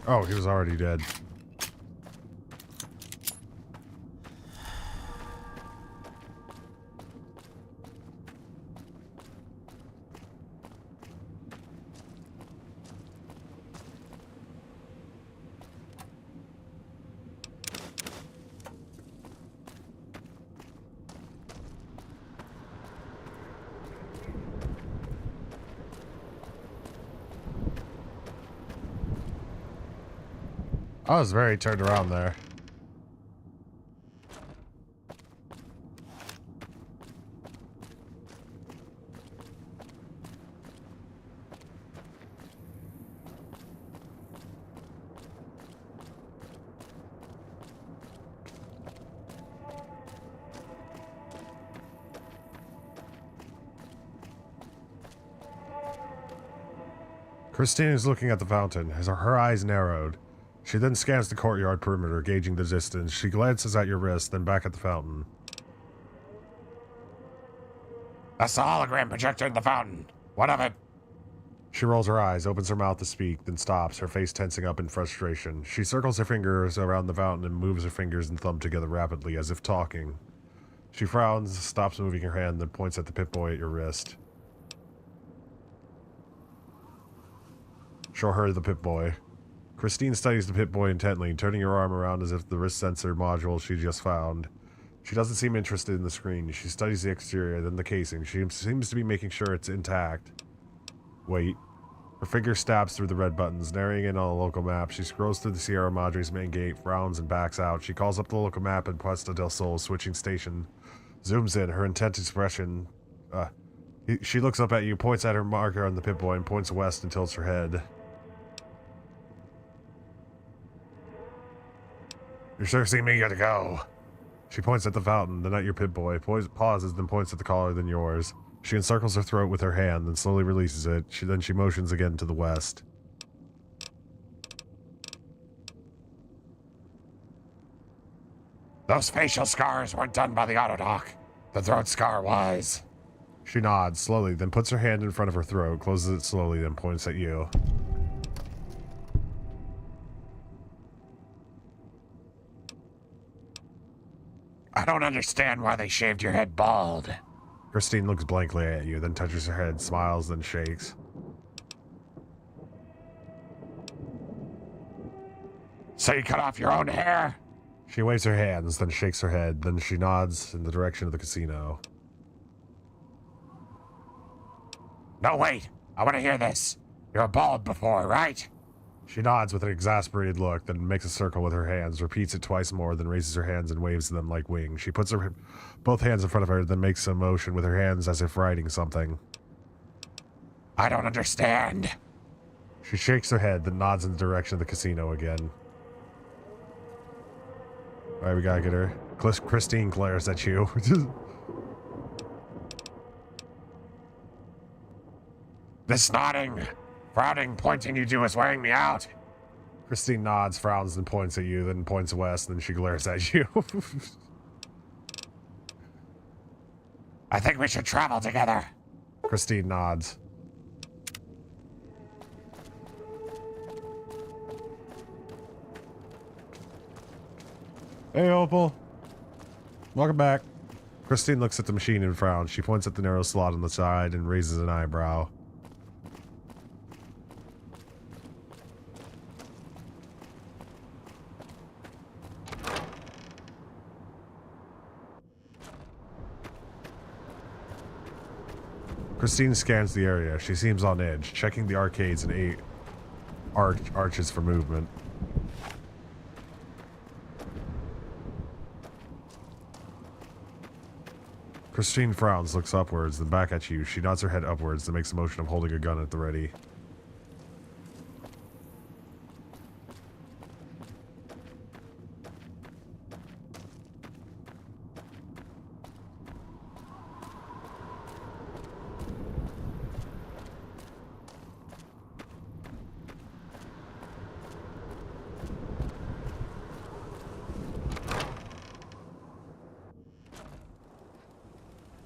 Oh, he was already dead. I was very turned around there. Christine is looking at the fountain, as her eyes narrowed. She then scans the courtyard perimeter, gauging the distance. She glances at your wrist, then back at the fountain. That's the hologram projector in the fountain. What of it? She rolls her eyes, opens her mouth to speak, then stops, her face tensing up in frustration. She circles her fingers around the fountain and moves her fingers and thumb together rapidly, as if talking. She frowns, stops moving her hand, then points at the Pip-Boy at your wrist. Show her the Pip-Boy. Christine studies the Pip-Boy intently, turning her arm around as if the wrist sensor module she just found. She doesn't seem interested in the screen. She studies the exterior, then the casing. She seems to be making sure it's intact. Wait. Her finger stabs through the red buttons, narrowing in on a local map. She scrolls through the Sierra Madre's main gate, frowns, and backs out. She calls up the local map in Puesta del Sol, switching station. Zooms in, her intent expression. She looks up at you, points at her marker on the Pip-Boy, and points west and tilts her head. You're sure seeing me, gotta go. She points at the fountain, then at your Pip-Boy, pauses, then points at the collar, then yours. She encircles her throat with her hand, then slowly releases it. Then she motions again to the west. Those facial scars weren't done by the autodoc. The throat scar was. She nods, slowly, then puts her hand in front of her throat, closes it slowly, then points at you. I don't understand why they shaved your head bald. Christine looks blankly at you, then touches her head, smiles, then shakes. So you cut off your own hair? She waves her hands, then shakes her head, then she nods in the direction of the casino. No, wait. I want to hear this. You were bald before, right? She nods with an exasperated look, then makes a circle with her hands, repeats it twice more, then raises her hands and waves them like wings. She puts her both hands in front of her, then makes a motion with her hands as if writing something. I don't understand. She shakes her head, then nods in the direction of the casino again. Alright, we gotta get her. Christine glares at you. This nodding, frowning, pointing you do is wearing me out. Christine nods, frowns, and points at you, then points west, then she glares at you. I think we should travel together. Christine nods. Hey, Opal. Welcome back. Christine looks at the machine and frowns. She points at the narrow slot on the side and raises an eyebrow. Christine scans the area. She seems on edge, checking the arcades and arches for movement. Christine frowns, looks upwards, then back at you. She nods her head upwards, then makes a motion of holding a gun at the ready.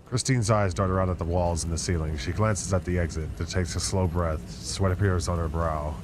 Christine's eyes dart around at the walls and the ceiling. She glances at the exit, then takes a slow breath. Sweat appears on her brow.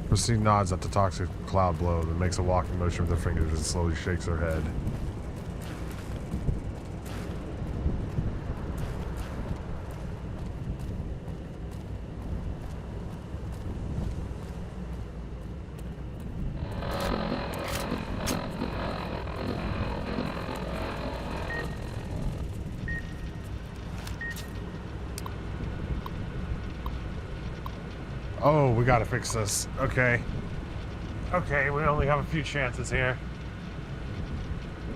Christine nods at the toxic cloud below, then makes a walking motion with her fingers and slowly shakes her head. Oh, we gotta fix this. Okay. Okay, we only have a few chances here.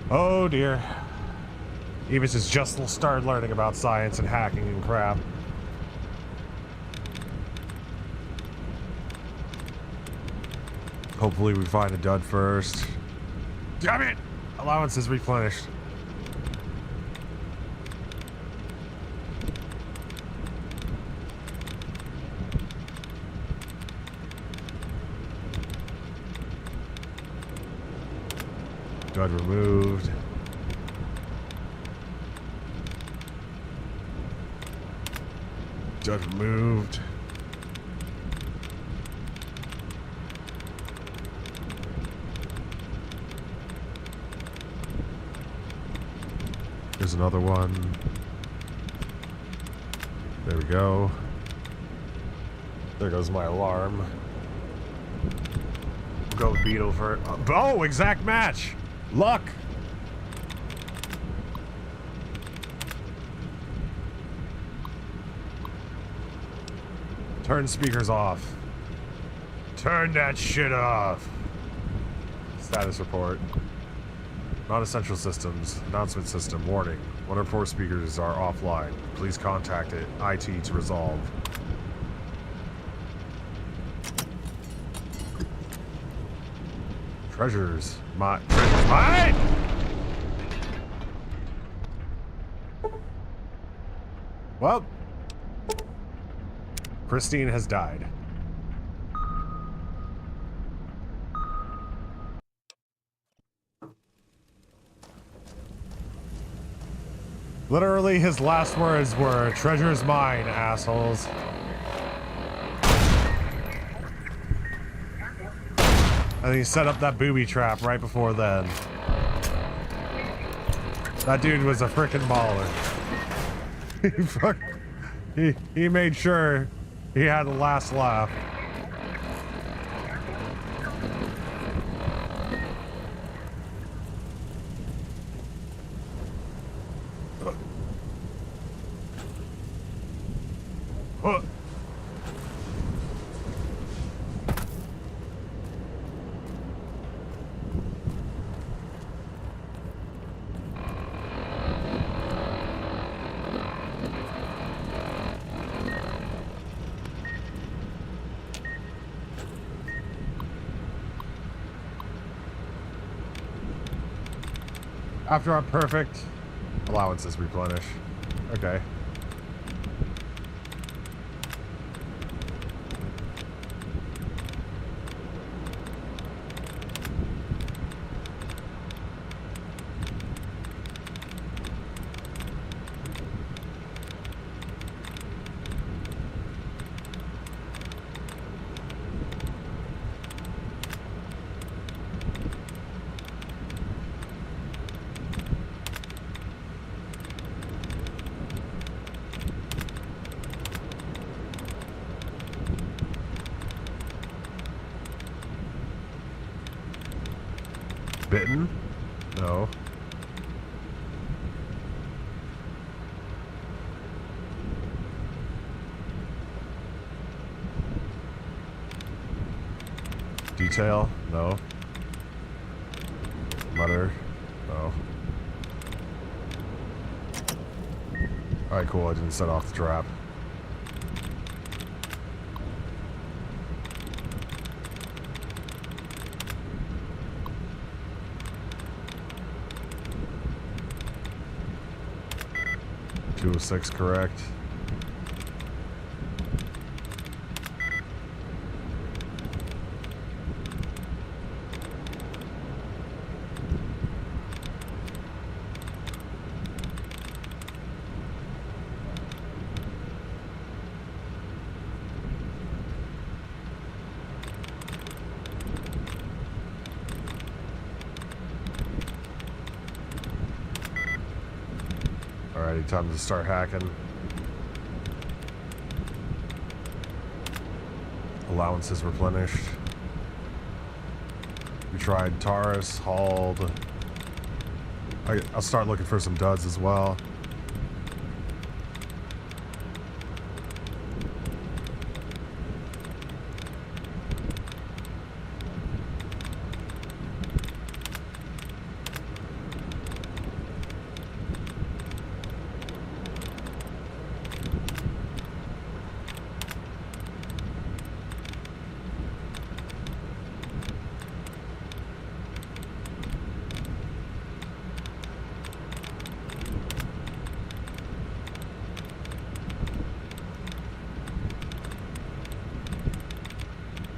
Oh dear. Eivets has just started learning about science and hacking and crap. Hopefully we find a dud first. Damn it! Allowance is replenished. Dud removed. Dud removed. There's another one. There we go. There goes my alarm. Go Beetle for... oh, exact match! Luck! Turn speakers off. Turn that shit off. Status report. Non-essential systems. Announcement system. Warning. One or four speakers are offline. Please contact IT to resolve. Treasures. Treasures mine! Well, Christine has died. Literally, his last words were, "Treasure's mine, assholes." And he set up that booby trap right before then. That dude was a frickin' baller. He made sure he had the last laugh. After our perfect allowances replenish. Okay. Bitten? No. Detail? No. Mutter? No. Alright, cool. I didn't set off the trap. Two of 6 correct. Alrighty, time to start hacking. Allowances replenished. We tried Taurus, hauled. I'll start looking for some duds as well.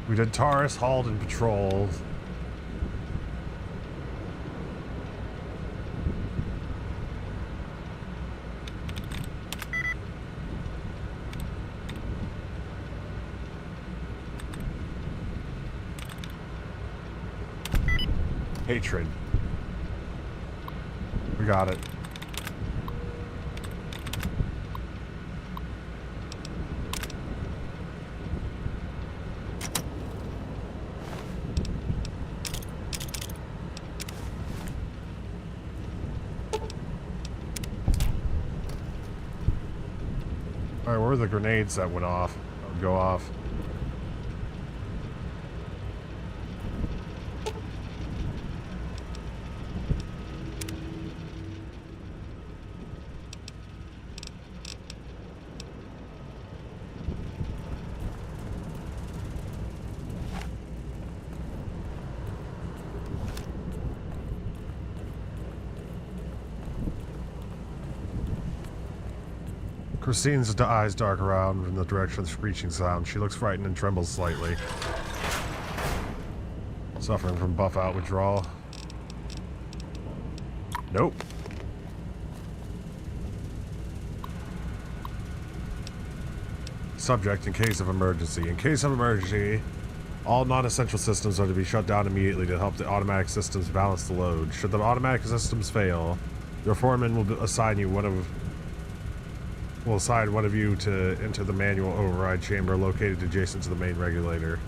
We did Taurus, hauled, and patrolled. Hatred. We got it. Alright, where were the grenades that went off? That would go off. Christine's eyes dark around in the direction of the screeching sound. She looks frightened and trembles slightly. Suffering from buff out withdrawal. Nope. Subject, in case of emergency. In case of emergency, all non-essential systems are to be shut down immediately to help the automatic systems balance the load. Should the automatic systems fail, Your foreman will assign you will assign one of you to enter the manual override chamber located adjacent to the main regulator.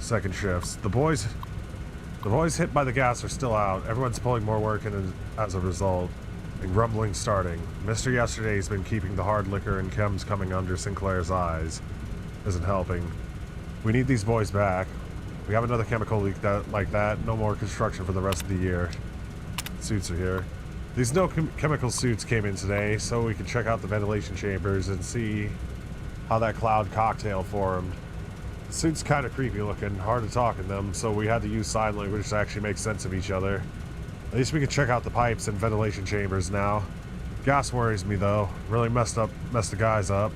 Second shifts. The boys hit by the gas are still out. Everyone's pulling more work in as a result. And grumbling starting. Mr. Yesterday's been keeping the hard liquor and chems coming under Sinclair's eyes. Isn't helping. We need these boys back. We have another chemical leak like that. No more construction for the rest of the year. Suits are here. These chemical suits came in today, so we could check out the ventilation chambers and see how that cloud cocktail formed. The suit's kind of creepy looking, hard to talk in them, so we had to use sign language to actually make sense of each other. At least we can check out the pipes and ventilation chambers now. Gas worries me though. Really messed the guys up.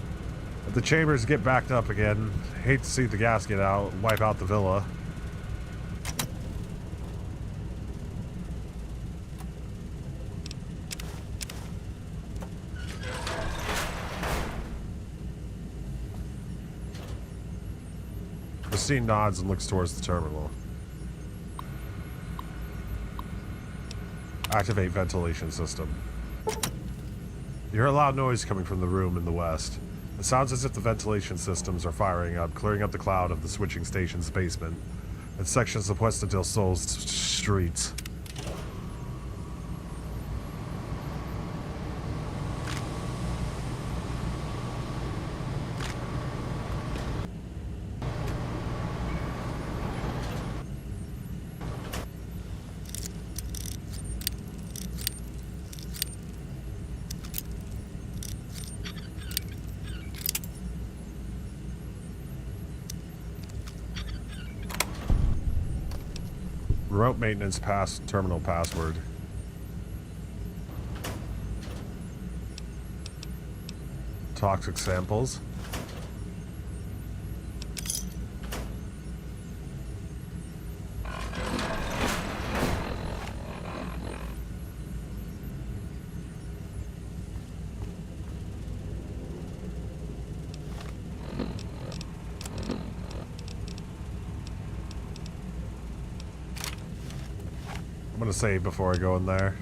If the chambers get backed up again, hate to see the gas get out, wipe out the villa. Christine nods and looks towards the terminal. Activate ventilation system. You hear a loud noise coming from the room in the west. It sounds as if the ventilation systems are firing up, clearing up the cloud of the switching station's basement and sections of Puesta del Sol's streets. Remote maintenance terminal password. Toxic samples. I'm gonna save before I go in there.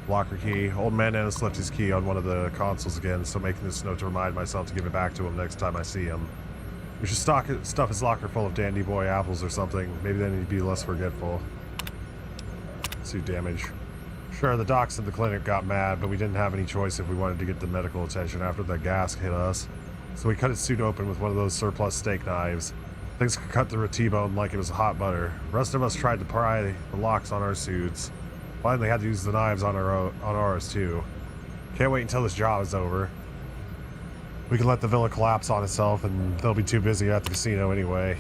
Locker key. Old man Ennis left his key on one of the consoles again, so making this note to remind myself to give it back to him next time I see him. We should stuff his locker full of Dandy Boy apples or something. Maybe then he'd be less forgetful. Suit damage. Sure, the docs in the clinic got mad, but we didn't have any choice if we wanted to get the medical attention after the gas hit us. So we cut his suit open with one of those surplus steak knives. Things could cut through a T-bone like it was hot butter. The rest of us tried to pry the locks on our suits. Finally had to use the knives on ours too. Can't wait until this job is over. We can let the villa collapse on itself and they'll be too busy at the casino anyway.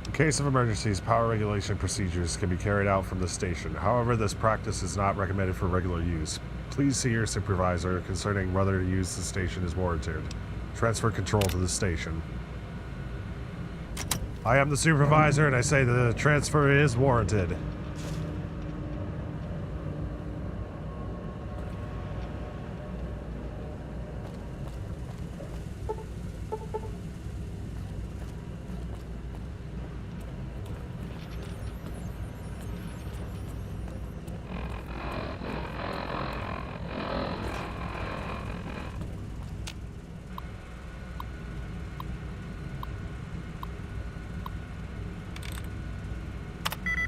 In case of emergencies, power regulation procedures can be carried out from the station. However, this practice is not recommended for regular use. Please see your supervisor concerning whether to use the station is warranted. Transfer control to the station. I am the supervisor and I say the transfer is warranted.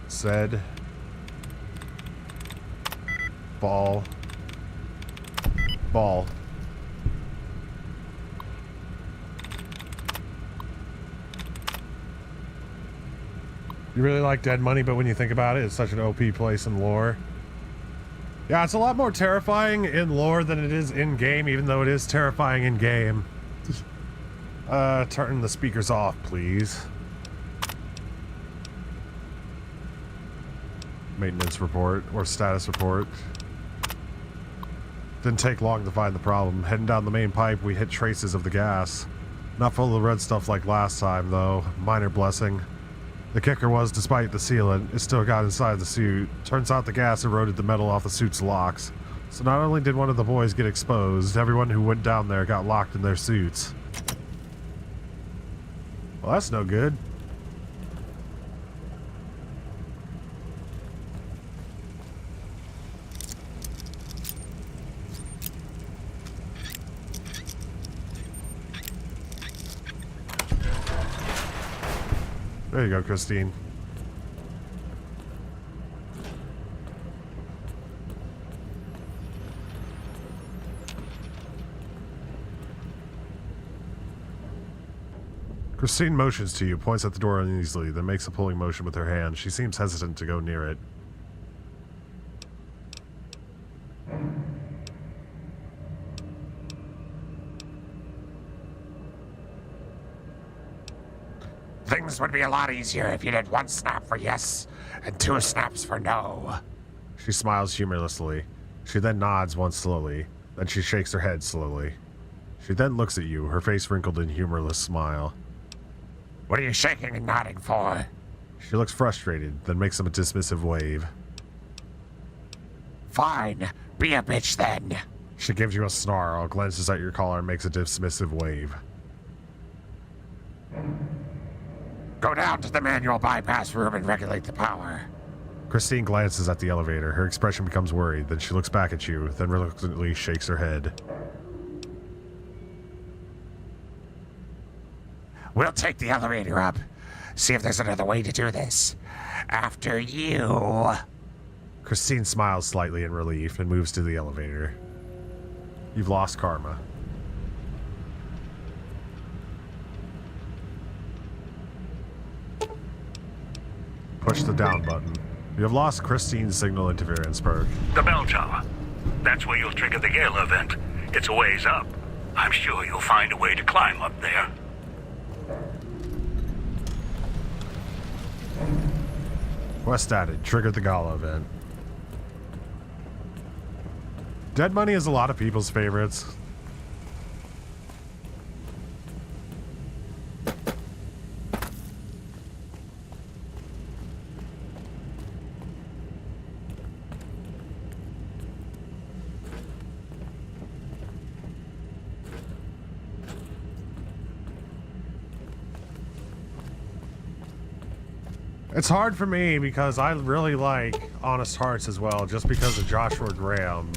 Said ball. You really like Dead Money, but when you think about it, it's such an OP place in lore. Yeah, it's a lot more terrifying in lore than it is in game, even though it is terrifying in game. Turn the speakers off, please. Maintenance report or status report. Didn't take long to find the problem. Heading down the main pipe, we hit traces of the gas. Not full of the red stuff like last time, though. Minor blessing. The kicker was, despite the sealant, it still got inside the suit. Turns out the gas eroded the metal off the suit's locks. So not only did one of the boys get exposed, everyone who went down there got locked in their suits. Well, that's no good. There you go, Christine. Christine motions to you, points at the door uneasily, then makes a pulling motion with her hand. She seems hesitant to go near it. Things would be a lot easier if you did 1 snap for yes and 2 snaps for no. She smiles humorlessly. She then nods once slowly. Then she shakes her head slowly. She then looks at you, her face wrinkled in humorless smile. What are you shaking and nodding for? She looks frustrated, then makes a dismissive wave. Fine. Be a bitch then. She gives you a snarl, glances at your collar, and makes a dismissive wave. Go down to the manual bypass room and regulate the power. Christine glances at the elevator. Her expression becomes worried. Then she looks back at you, then reluctantly shakes her head. We'll take the elevator up. See if there's another way to do this. After you. Christine smiles slightly in relief and moves to the elevator. You've lost karma. Push the down button. You have lost Christine's signal interference perk. The bell tower. That's where you'll trigger the Gale event. It's a ways up. I'm sure you'll find a way to climb up there. Quest added. Triggered the Gala event. Dead Money is a lot of people's favorites. It's hard for me because I really like Honest Hearts as well, just because of Joshua Graham.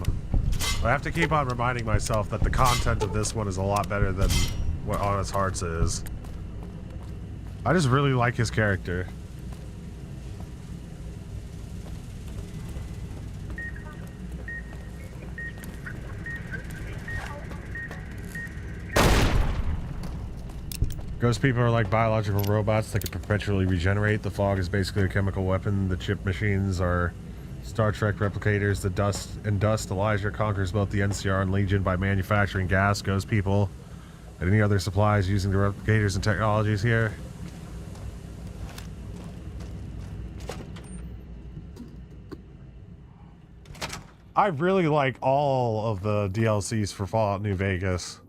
I have to keep on reminding myself that the content of this one is a lot better than what Honest Hearts is. I just really like his character. Ghost people are like biological robots that can perpetually regenerate. The fog is basically a chemical weapon. The chip machines are Star Trek replicators. The dust Elijah conquers both the NCR and Legion by manufacturing gas, ghost people, and any other supplies using the replicators and technologies here. I really like all of the DLCs for Fallout New Vegas.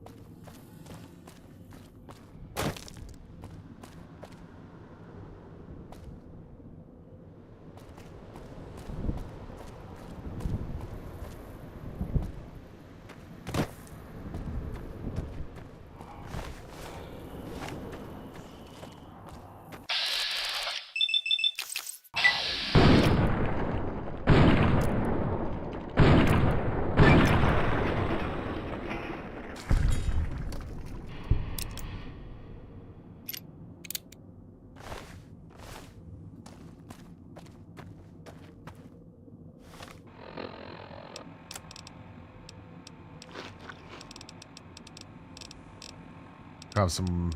Have some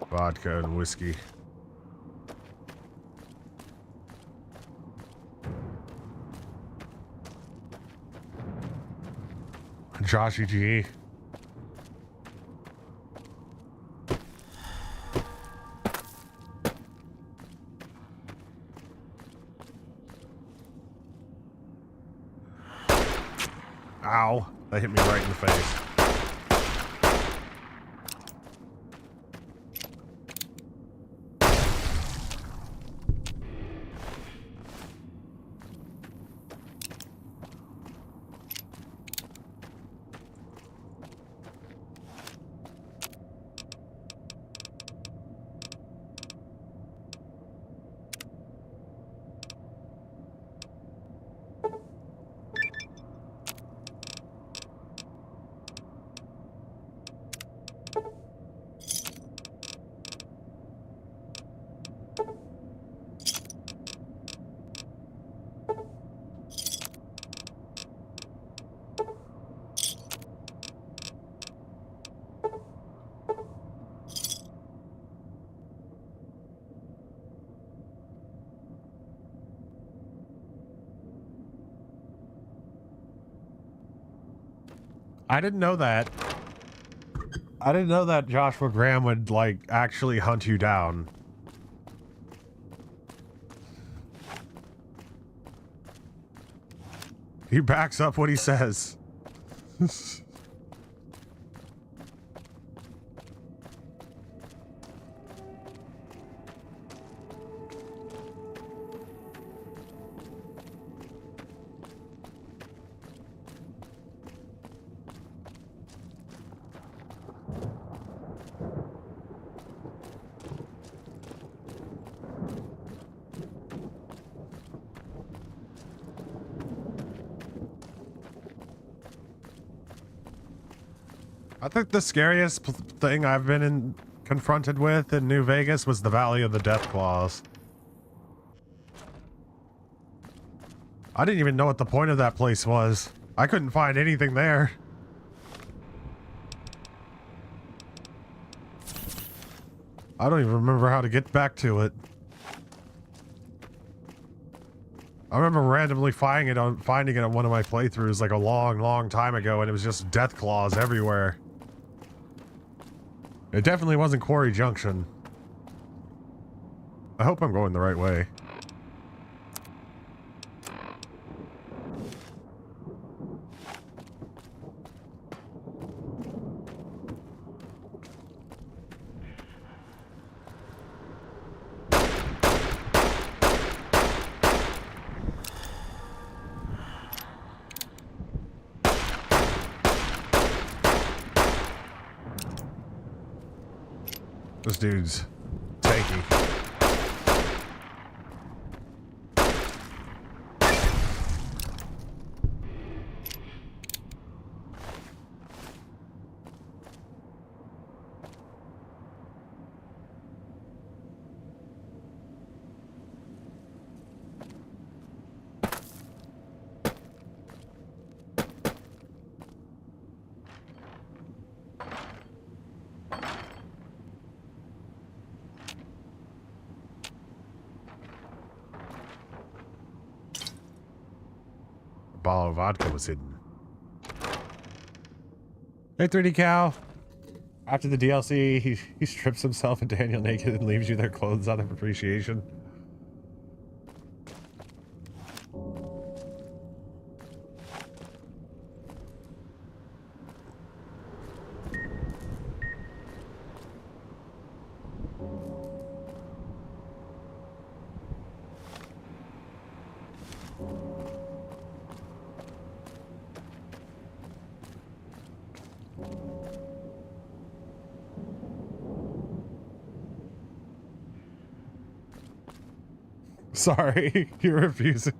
vodka and whiskey. Joshy G. Ow. That hit me right in the face. I didn't know that. I didn't know that Joshua Graham would, like, actually hunt you down. He backs up what he says. I think the scariest thing I've been confronted with in New Vegas was the Valley of the Death Claws. I didn't even know what the point of that place was. I couldn't find anything there. I don't even remember how to get back to it. I remember randomly finding it on one of my playthroughs like a long time ago, and it was just death claws everywhere. It definitely wasn't Quarry Junction. I hope I'm going the right way. This dude's tanky. Bottle of vodka was hidden. Hey, 3D Cow. After the DLC, he strips himself and Daniel naked and leaves you their clothes out of appreciation. Sorry, you're refusing.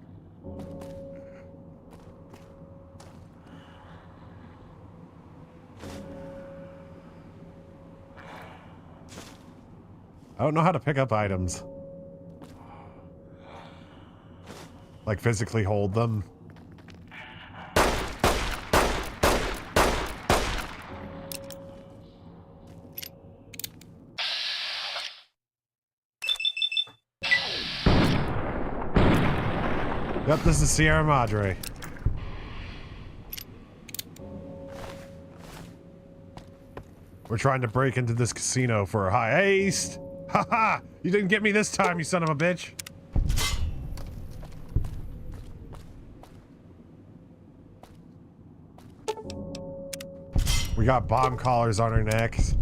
I don't know how to pick up items. Like physically hold them. Yep, this is Sierra Madre. We're trying to break into this casino for a high heist. Haha! You didn't get me this time, you son of a bitch. We got bomb collars on our necks.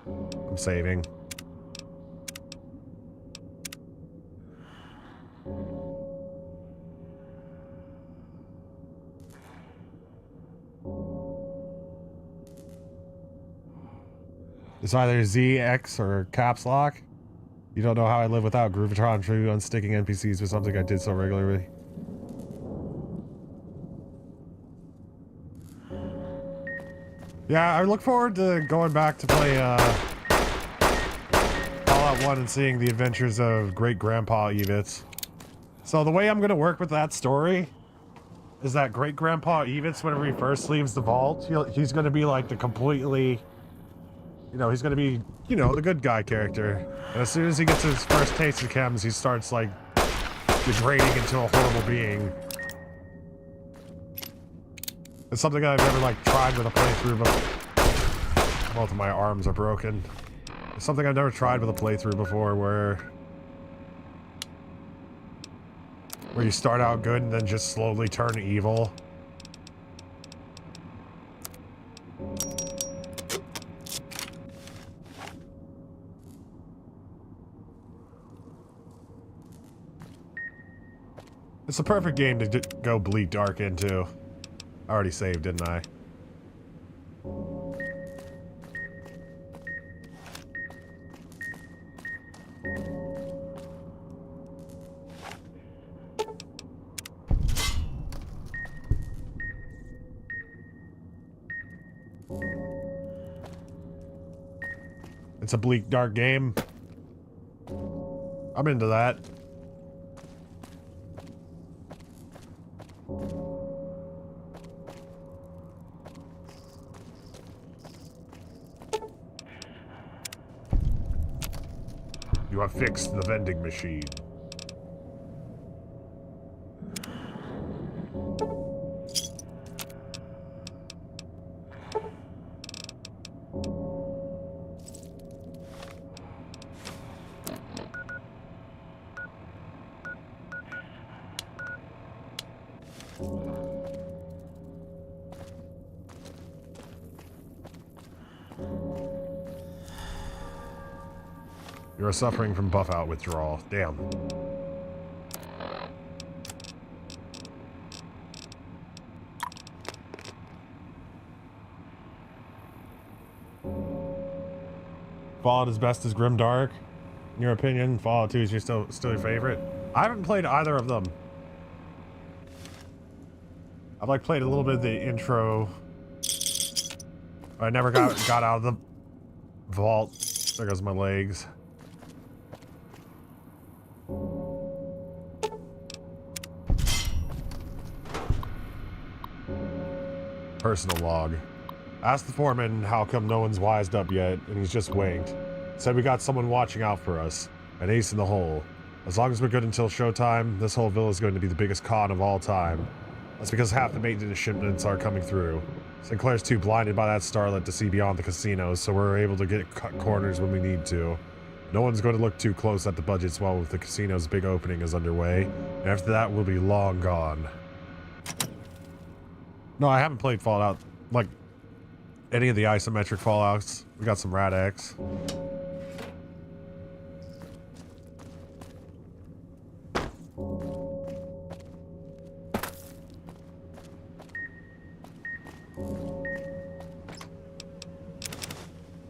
I'm saving. It's either Z, X, or caps lock. You don't know how I live without Groovitron True unsticking NPCs with something I did so regularly. Yeah, I look forward to going back to play Fallout 1 and seeing the adventures of Great Grandpa Eivets. So the way I'm going to work with that story is that Great Grandpa Eivets, whenever he first leaves the vault, he's going to be like the completely... You know, he's gonna be, you know, the good guy character. And as soon as he gets his first taste of chems, he starts, like, degrading into a horrible being. It's something that I've never, like, tried with a playthrough, but... Both of my arms are broken. It's something I've never tried with a playthrough before, where you start out good and then just slowly turn evil. It's a perfect game to go bleed dark into. I already saved, didn't I? It's a bleak dark game. I'm into that. You have fixed the vending machine. You're suffering from buff-out withdrawal. Damn. Fallout is best as Grimdark. In your opinion, Fallout 2 is still your favorite? I haven't played either of them. I've like played a little bit of the intro. I never got out of the vault. There goes my legs. Personal log. Asked the foreman how come no one's wised up yet, and he's just winked. Said we got someone watching out for us. An ace in the hole. As long as we're good until showtime, this whole villa is going to be the biggest con of all time. That's because half the maintenance shipments are coming through. Sinclair's too blinded by that starlet to see beyond the casinos, so we're able to cut corners when we need to. No one's going to look too close at the budgets while the casino's big opening is underway, and after that we'll be long gone. No, I haven't played Fallout, like, any of the isometric Fallouts. We got some Rad X.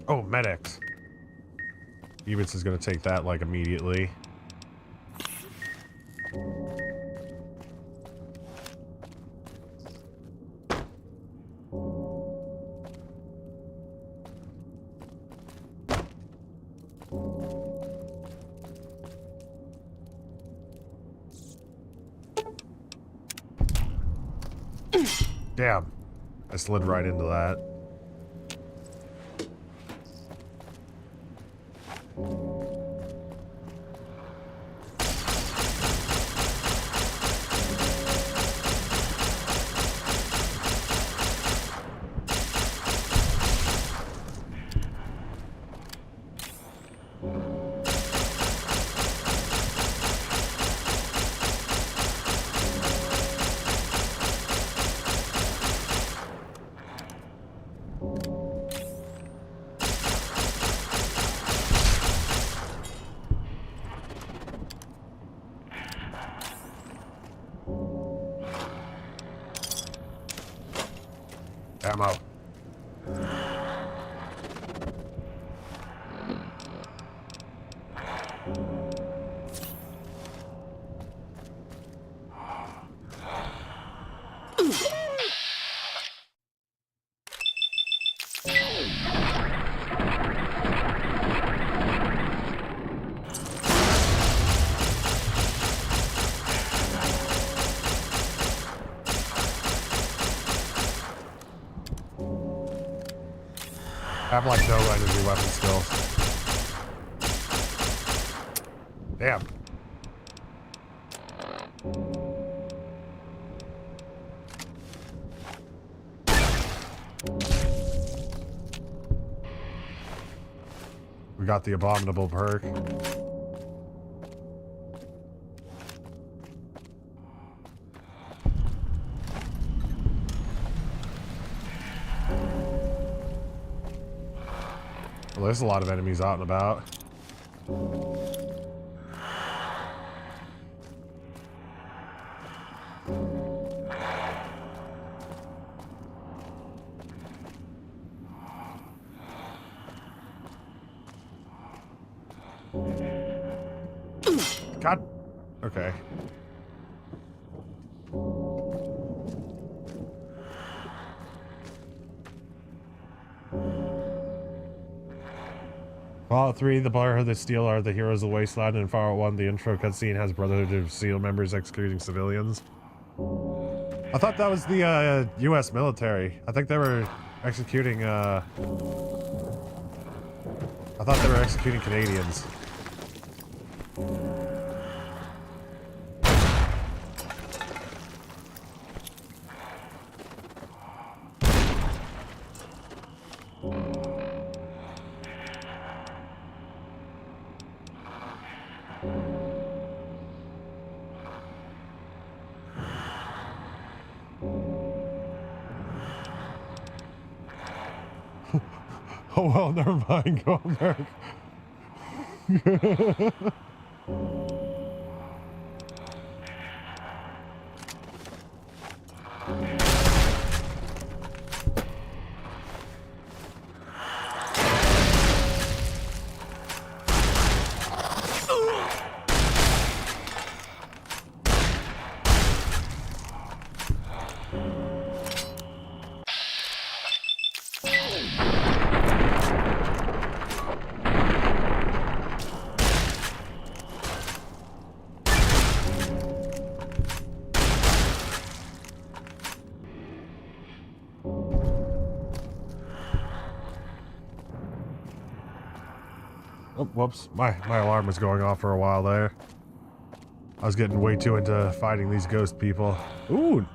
Oh, Med-X. Eivets is gonna take that, like, immediately. Damn. I slid right into that. Ammo. I have like no energy weapon skills. Damn. We got the abominable perk. Well, there's a lot of enemies out and about. God. Okay. Fallout 3, the Brotherhood of Steel are the heroes of Wasteland, and Fallout 1, the intro cutscene has Brotherhood of Steel members executing civilians. I thought that was the US military. I think they were executing I thought they were executing Canadians. Oh well, never mind. Go back. Oh, whoops. My alarm was going off for a while there. I was getting way too into fighting these ghost people. Ooh.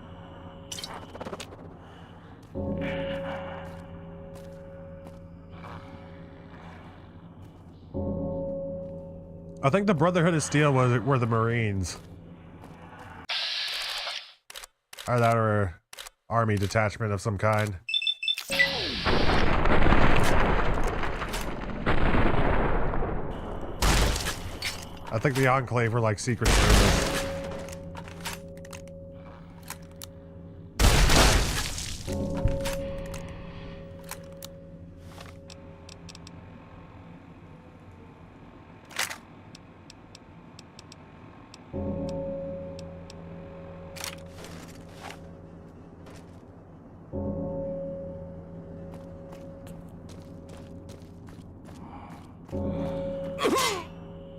I think the Brotherhood of Steel were the Marines. Or that or army detachment of some kind. I think the Enclave were like Secret Service.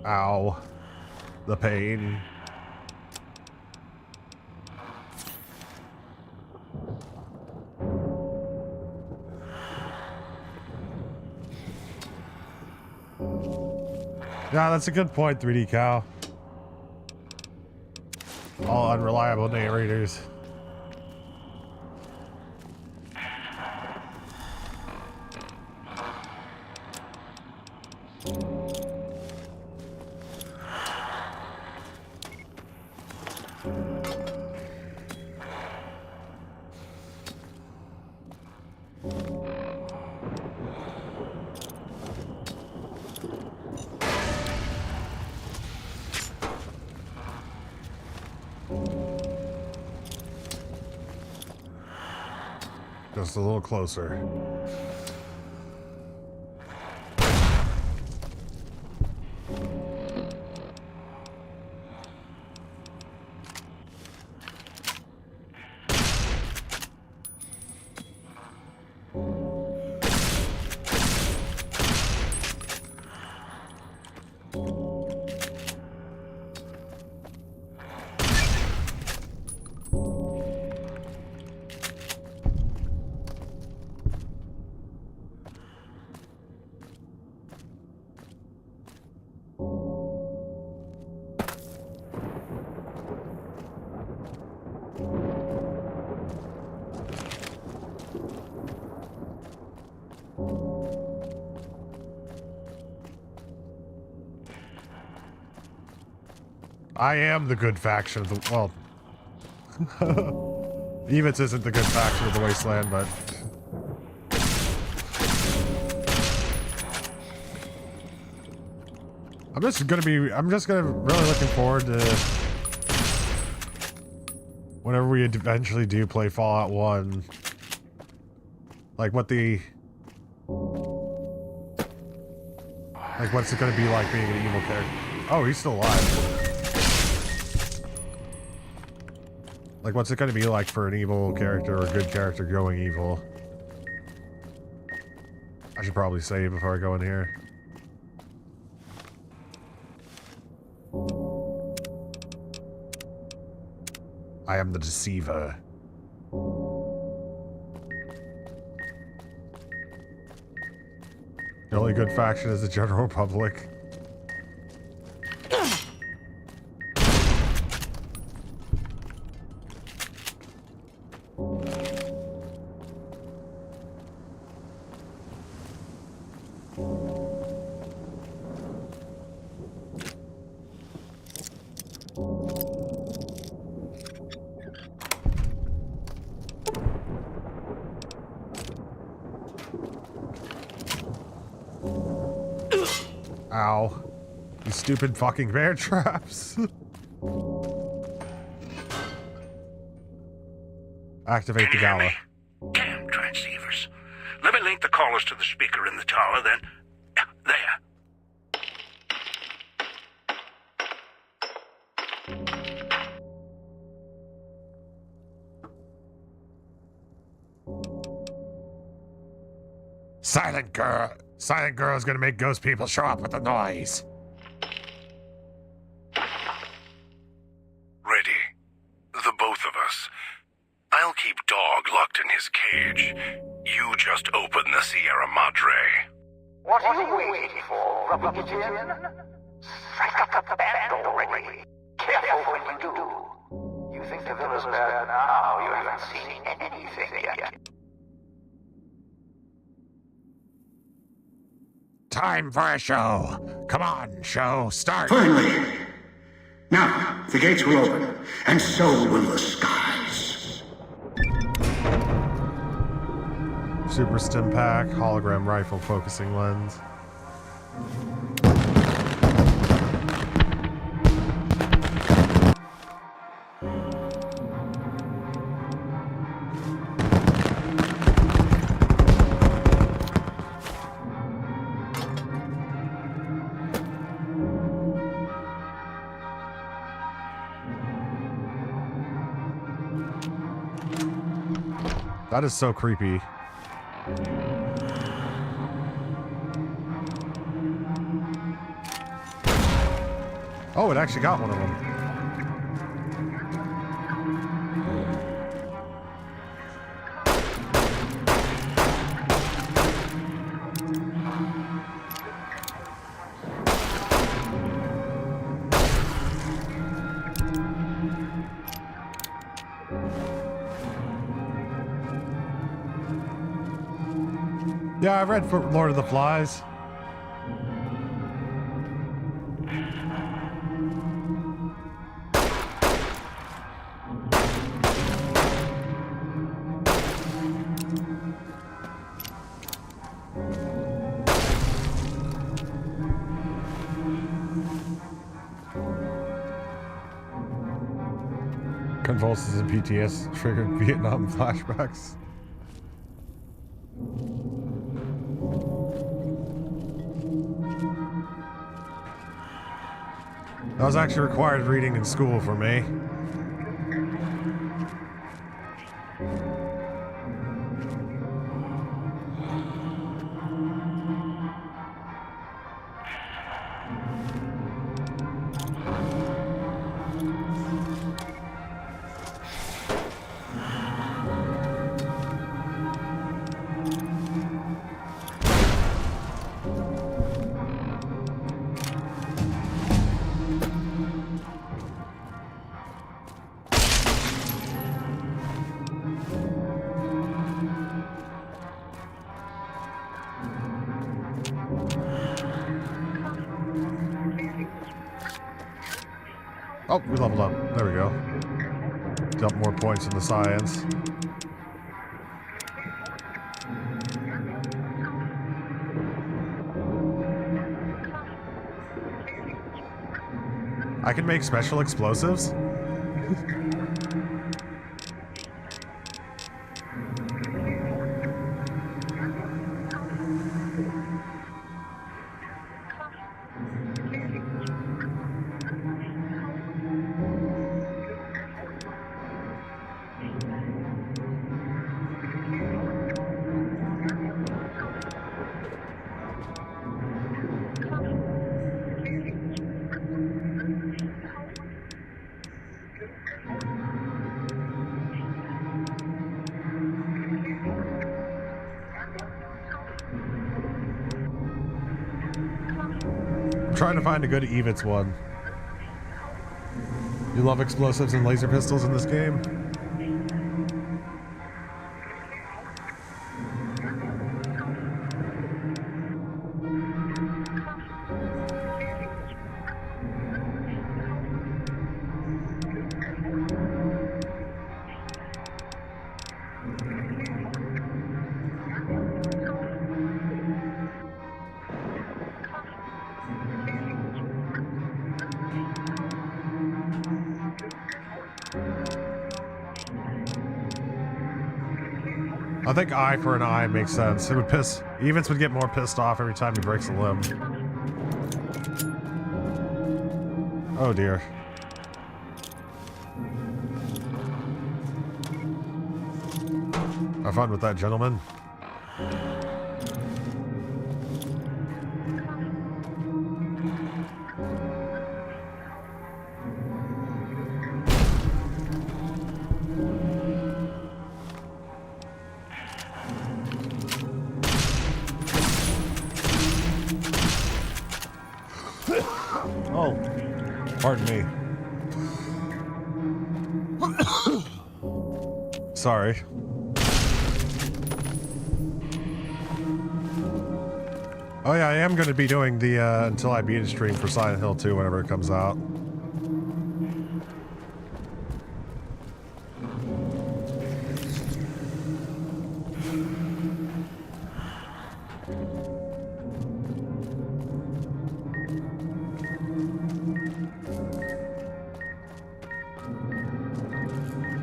Ow. The pain. Yeah, that's a good point, 3D Cow. All unreliable narrators. Just a little closer. I am the good faction of the, well, Eivets isn't the good faction of the Wasteland, but I'm just gonna really looking forward to whenever we eventually do play Fallout 1, like what's it gonna be like being an evil character. Oh, he's still alive. Like, what's it going to be like for an evil character or a good character going evil? I should probably save before I go in here. I am the deceiver. The only good faction is the general public. Ow. You stupid fucking bear traps. Activate the gala. Chem transceivers. Let me link the callers to the speaker in the tower, then... There. Silent girl. Silent girl is gonna make ghost people show up with the noise. Ready. The both of us. I'll keep Dog locked in his cage. You just open the Sierra Madre. What are you waiting for? Rubbing it in? Strike up the band already. Careful when you do. You think the villa's bad now? You haven't seen anything yet. Time for a show. Come on, show, start. Finally! Now, the gates will open, and so will the skies. Super stim pack, hologram rifle focusing lens. That is so creepy. Oh, it actually got one of them. Yeah, I've read for Lord of the Flies. Convulsions and PTS triggered Vietnam flashbacks. That was actually required reading in school for me. Oh, we leveled up. There we go. Dump more points in the science. I can make special explosives? Trying to find a good Eivets one. You love explosives and laser pistols in this game? I think eye for an eye makes sense. It would piss. Eivets would get more pissed off every time he breaks a limb. Oh dear. Have fun with that, gentlemen. Oh, pardon me. Sorry. Oh yeah, I am going to be doing the Until I Beat It stream for Silent Hill 2 whenever it comes out.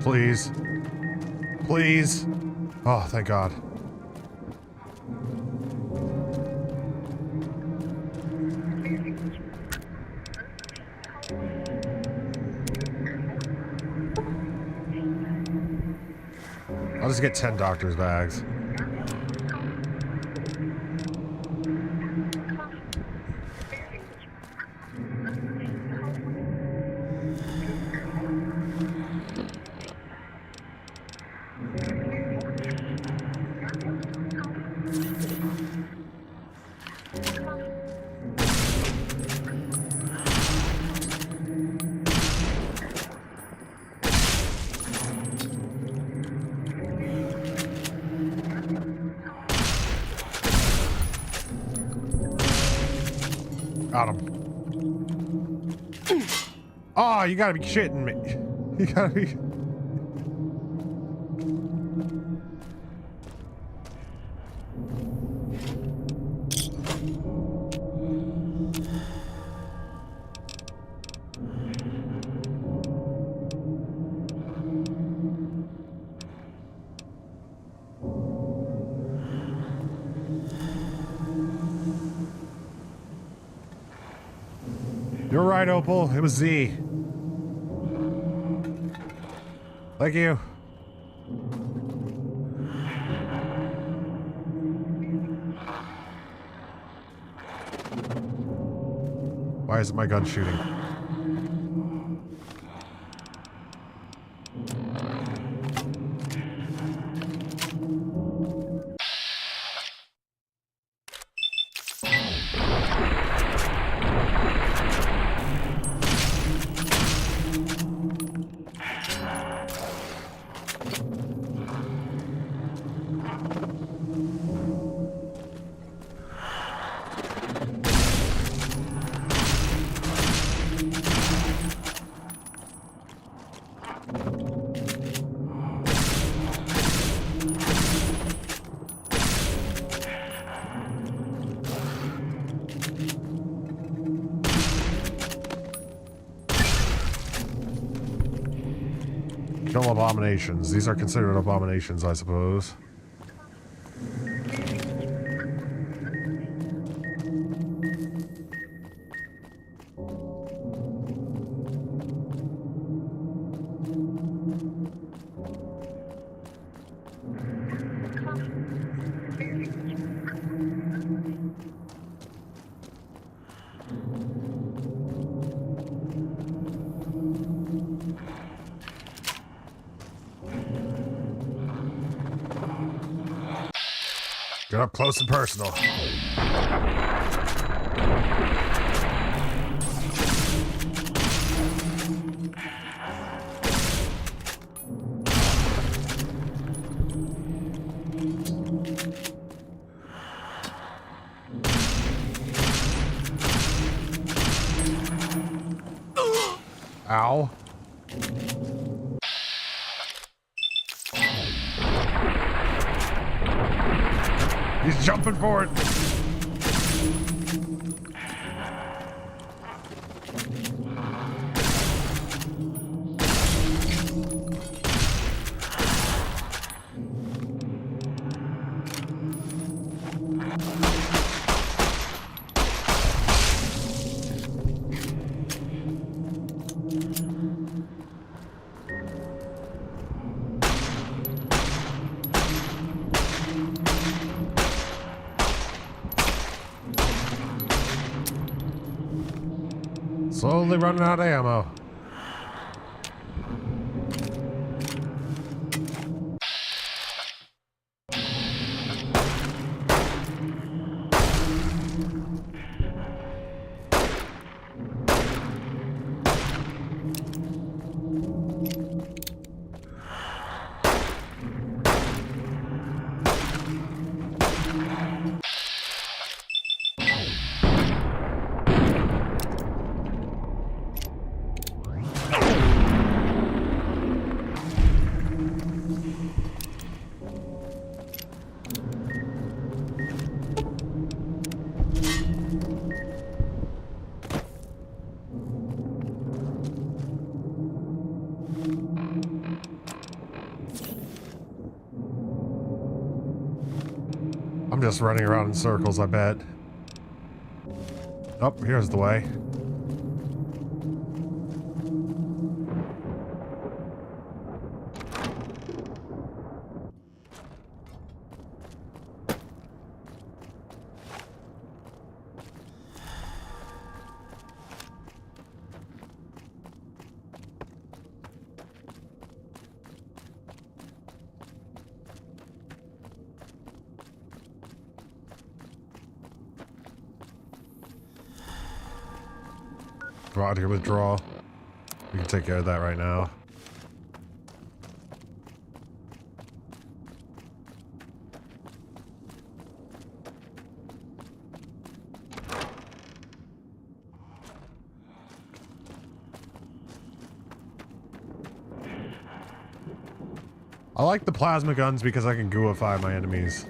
Please. Please. Oh, thank God. I'll just get 10 doctor's bags. Got him. Oh, you gotta be shitting me. You gotta be... right, Opal. It was Z. Thank you. Why isn't my gun shooting? Kill abominations. These are considered abominations, I suppose. Get up close and personal. Ow. He's jumping for it. Slowly running out of ammo. I'm just running around in circles, I bet. Oh, here's the way. Out here withdraw. We can take care of that right now. I like the plasma guns because I can gooify my enemies.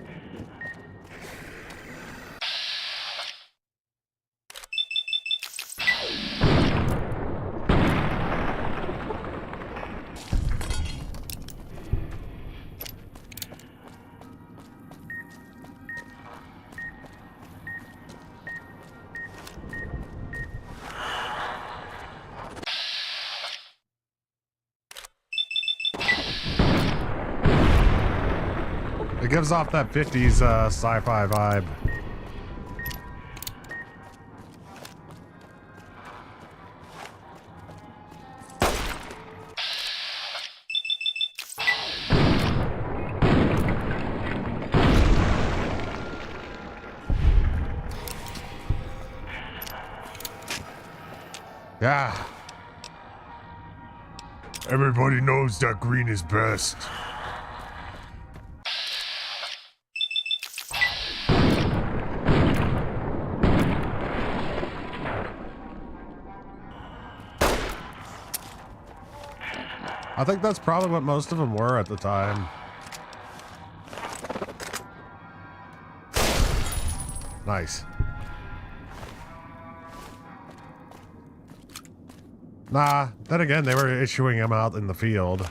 It gives off that 50s sci-fi vibe. Yeah. Everybody knows that green is best. I think that's probably what most of them were at the time. Nice. Nah, then again, they were issuing them out in the field.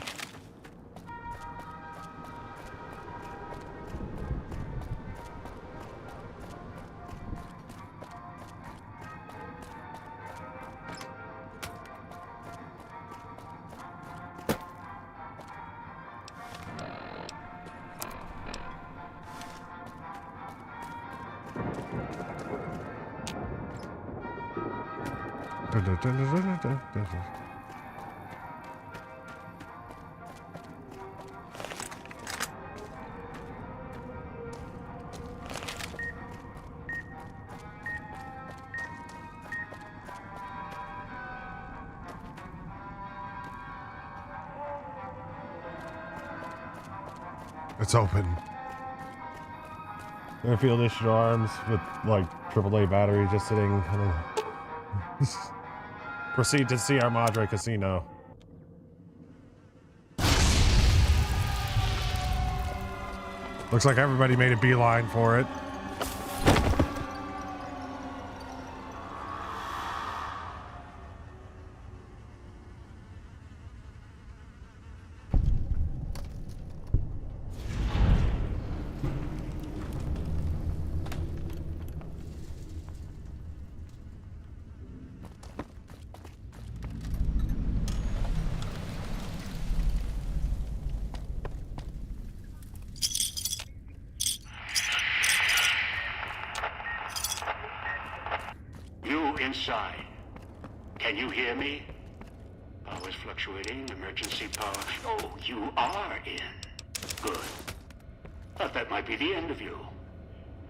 It's open. Airfield issued arms with like AAA battery just sitting. Proceed to Sierra Madre Casino. Looks like everybody made a beeline for it. Inside. Can you hear me? Power's fluctuating. Emergency power. Oh, you are in. Good. Thought that might be the end of you.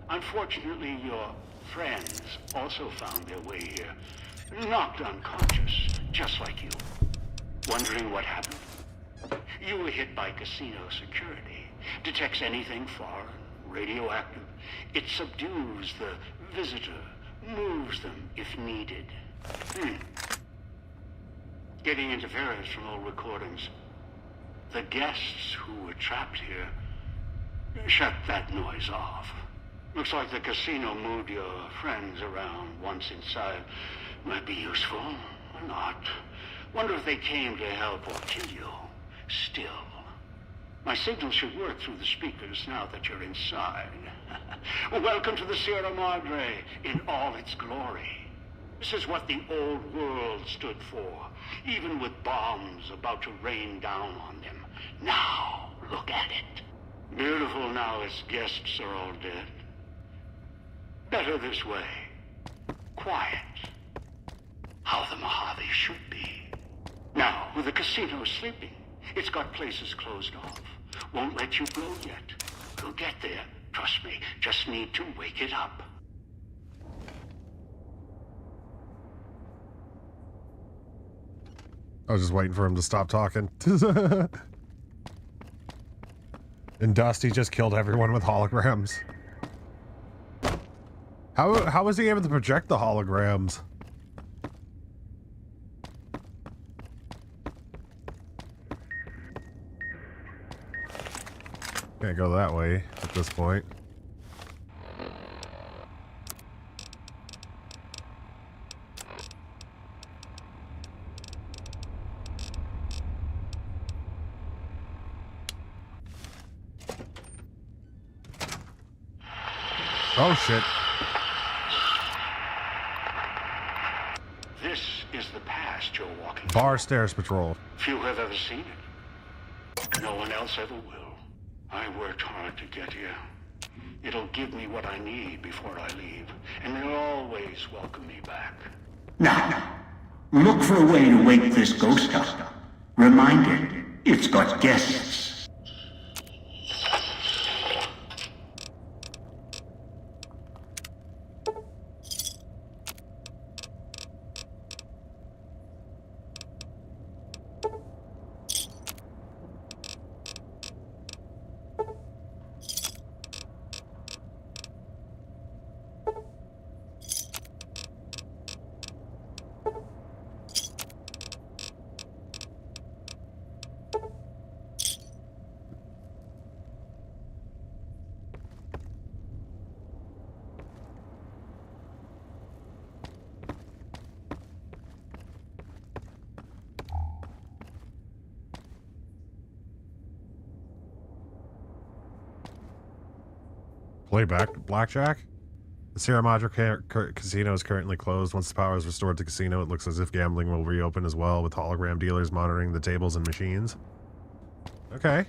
Unfortunately, your friends also found their way here. Knocked unconscious, just like you. Wondering what happened? You were hit by casino security. Detects anything foreign, radioactive. It subdues the visitor. Moves them if needed. Getting interference from old recordings. The guests who were trapped here shut that noise off. Looks like the casino moved your friends around once inside. Might be useful or not. Wonder if they came to help or kill you. Still, my signal should work through the speakers now that you're inside. Welcome to the Sierra Madre in all its glory. This is what the old world stood for, even with bombs about to rain down on them. Now, look at it. Beautiful now its guests are all dead. Better this way. Quiet. How the Mojave should be. Now, with the casino sleeping, it's got places closed off. Won't let you go yet. We'll get there. Trust me, just need to wake it up. I was just waiting for him to stop talking. And Dusty just killed everyone with holograms. How was he able to project the holograms? Can't go that way at this point. Oh shit. This is the past you're walking Bar through. Stairs Patrol. Few have ever seen it. No one else ever will. I worked hard to get here. It'll give me what I need before I leave, and they'll always welcome me back. Now, look for a way to wake this ghost up. Remind it, it's got guests. Play back blackjack? The Sierra Madre casino is currently closed. Once the power is restored to the casino, it looks as if gambling will reopen as well, with hologram dealers monitoring the tables and machines. Okay.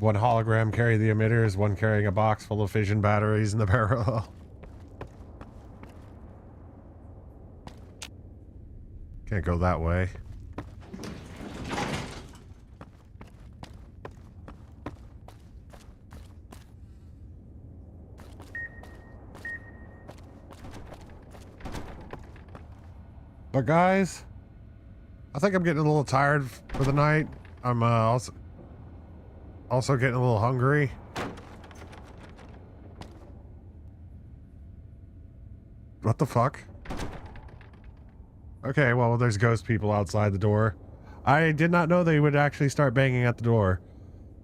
One hologram carrying the emitters, one carrying a box full of fission batteries in the parallel. Can't go that way. But guys, I think I'm getting a little tired for the night. I'm also getting a little hungry. What the fuck? Okay, well, there's ghost people outside the door. I did not know they would actually start banging at the door.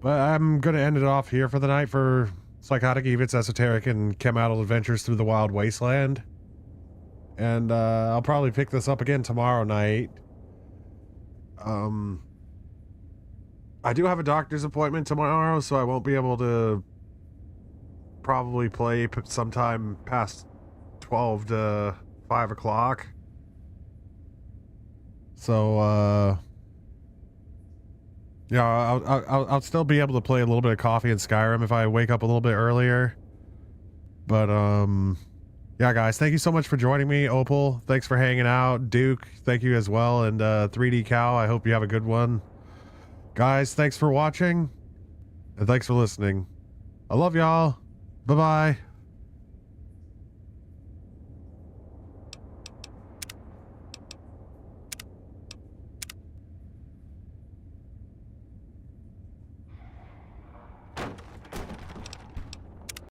But I'm going to end it off here for the night for Psychotic, Eivets, Esoteric, and Chem Addled Adventures Through the Wild Wasteland. And I'll probably pick this up again tomorrow night. I do have a doctor's appointment tomorrow, so I won't be able to probably play sometime past 12 to 5 o'clock. So, yeah, I'll still be able to play a little bit of Coffee and Skyrim if I wake up a little bit earlier. But, yeah, guys, thank you so much for joining me. Opal, thanks for hanging out. Duke, thank you as well. And 3D Cow, I hope you have a good one. Guys, thanks for watching, and thanks for listening. I love y'all. Bye-bye.